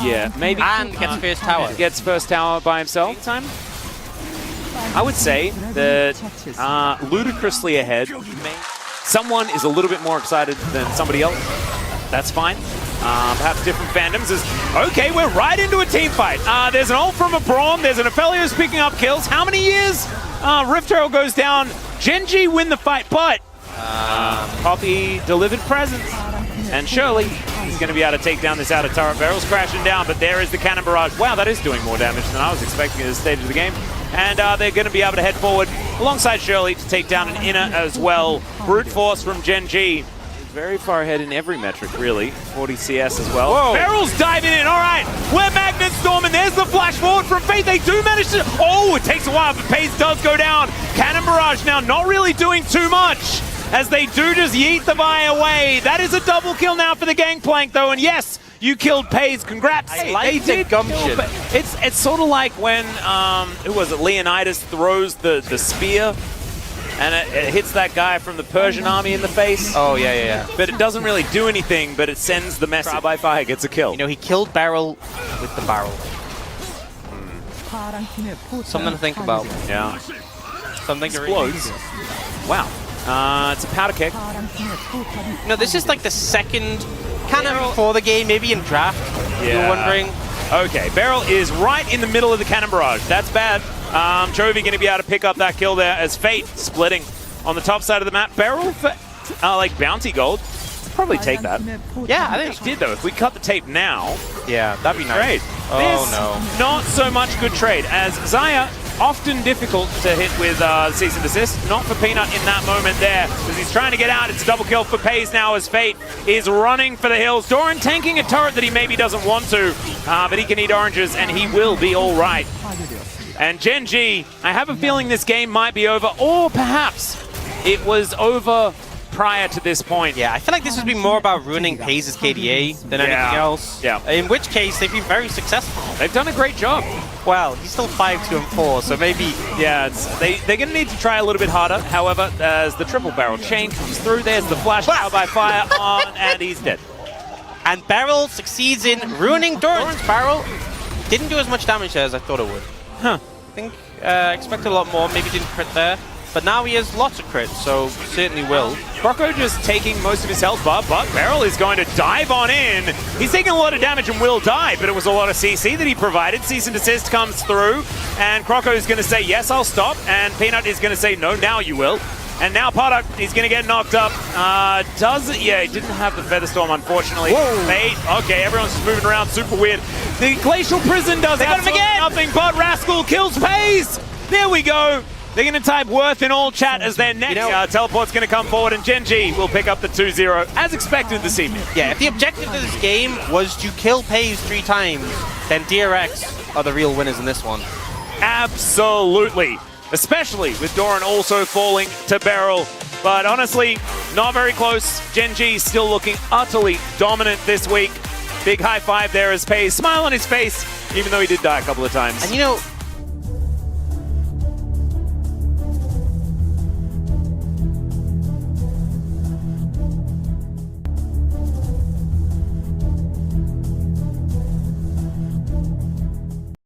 Yeah, maybe. And gets first tower. Gets first tower by himself. Time. I would say that ludicrously ahead. Someone is a little bit more excited than somebody else. That's fine. Perhaps different fandoms. Okay, we're right into a team fight. There's an ult from a Braum. There's an Aphelios picking up kills. How many years? Rift Herald goes down. Genji win the fight, but Poppy delivered presence. And surely he's going to be able to take down this outer turret. Barrel's crashing down, but there is the Cannon Barrage. Wow, that is doing more damage than I was expecting at this stage of the game. And they're going to be able to head forward alongside Shirley to take down an inner as well. Brute Force from Gen G. Very far ahead in every metric, really. 40 CS as well. Whoa. Barrel's diving in. All right, we're Magnet Storm, and there's the flash forward from Fate. They do manage to... Oh, it takes a while, but Pace does go down. Cannon Barrage now not really doing too much, as they do just yeet the Vi away. That is a double kill now for the Gangplank, though, and yes, you killed Pace. Congrats. I like the gumption. It's sort of like when, who was it, Leonidas throws the spear, and it hits that guy from the Persian army in the face. Oh, yeah. But it doesn't really do anything, but it sends the message. Trial by Fire gets a kill. You know, he killed Barrel with the barrel. Something to think about. Yeah. Something to explodes. Wow. It's a powder kick. No, this is like the second cannon before the game, maybe in draft. Yeah. You're wondering. Okay, Barrel is right in the middle of the Cannon Barrage. That's bad. Chovy going to be able to pick up that kill there as Fate splitting on the top side of the map. Barrel for like bounty gold. Probably take that. Yeah, I think it did though. If we cut the tape now, yeah, that'd be nice. Trade. Oh no, not so much good trade as Xayah. Often difficult to hit with cease and desist. Not for Peanut in that moment there, because he's trying to get out. It's a double kill for Paze now as Fate is running for the hills. Doran tanking a turret that he maybe doesn't want to, but he can eat oranges and he will be all right. And Gen G, I have a feeling this game might be over, or perhaps it was over prior to this point. Yeah, I feel like this has been more about ruining Paze's KDA than anything else. Yeah. In which case, they've been very successful. They've done a great job. Well, he's still 5-2-4, so maybe... Yeah, they're going to need to try a little bit harder. However, as the triple barrel chain comes through, there's the flash Trial by Fire on, and he's dead. And Barrel succeeds in ruining Doran's barrel. Didn't do as much damage there as I thought it would. Huh. I think expected a lot more, maybe didn't crit there. But now he has lots of crits, so certainly will. Croco just taking most of his health bar, but Barrel is going to dive on in. He's taking a lot of damage and will die, but it was a lot of CC that he provided. Cease and desist comes through, and Croco is going to say, yes, I'll stop. And Peanut is going to say, no, now you will. And now Product, he's going to get knocked up. Yeah, he didn't have the Feather Storm, unfortunately. Fate, okay, everyone's just moving around, super weird. The Glacial Prison does absolutely nothing, but Rascal kills Paze. There we go. They're going to type Worth in all chat as their next teleport's going to come forward, and Gen G will pick up the 2-0, as expected this evening. Yeah, if the objective of this game was to kill Paze 3 times, then DRX are the real winners in this one. Absolutely. Especially with Doran also falling to Barrel. But honestly, not very close. Gen G still looking utterly dominant this week. Big high five there as Paze. Smile on his face even though he did die a couple of times. And you know,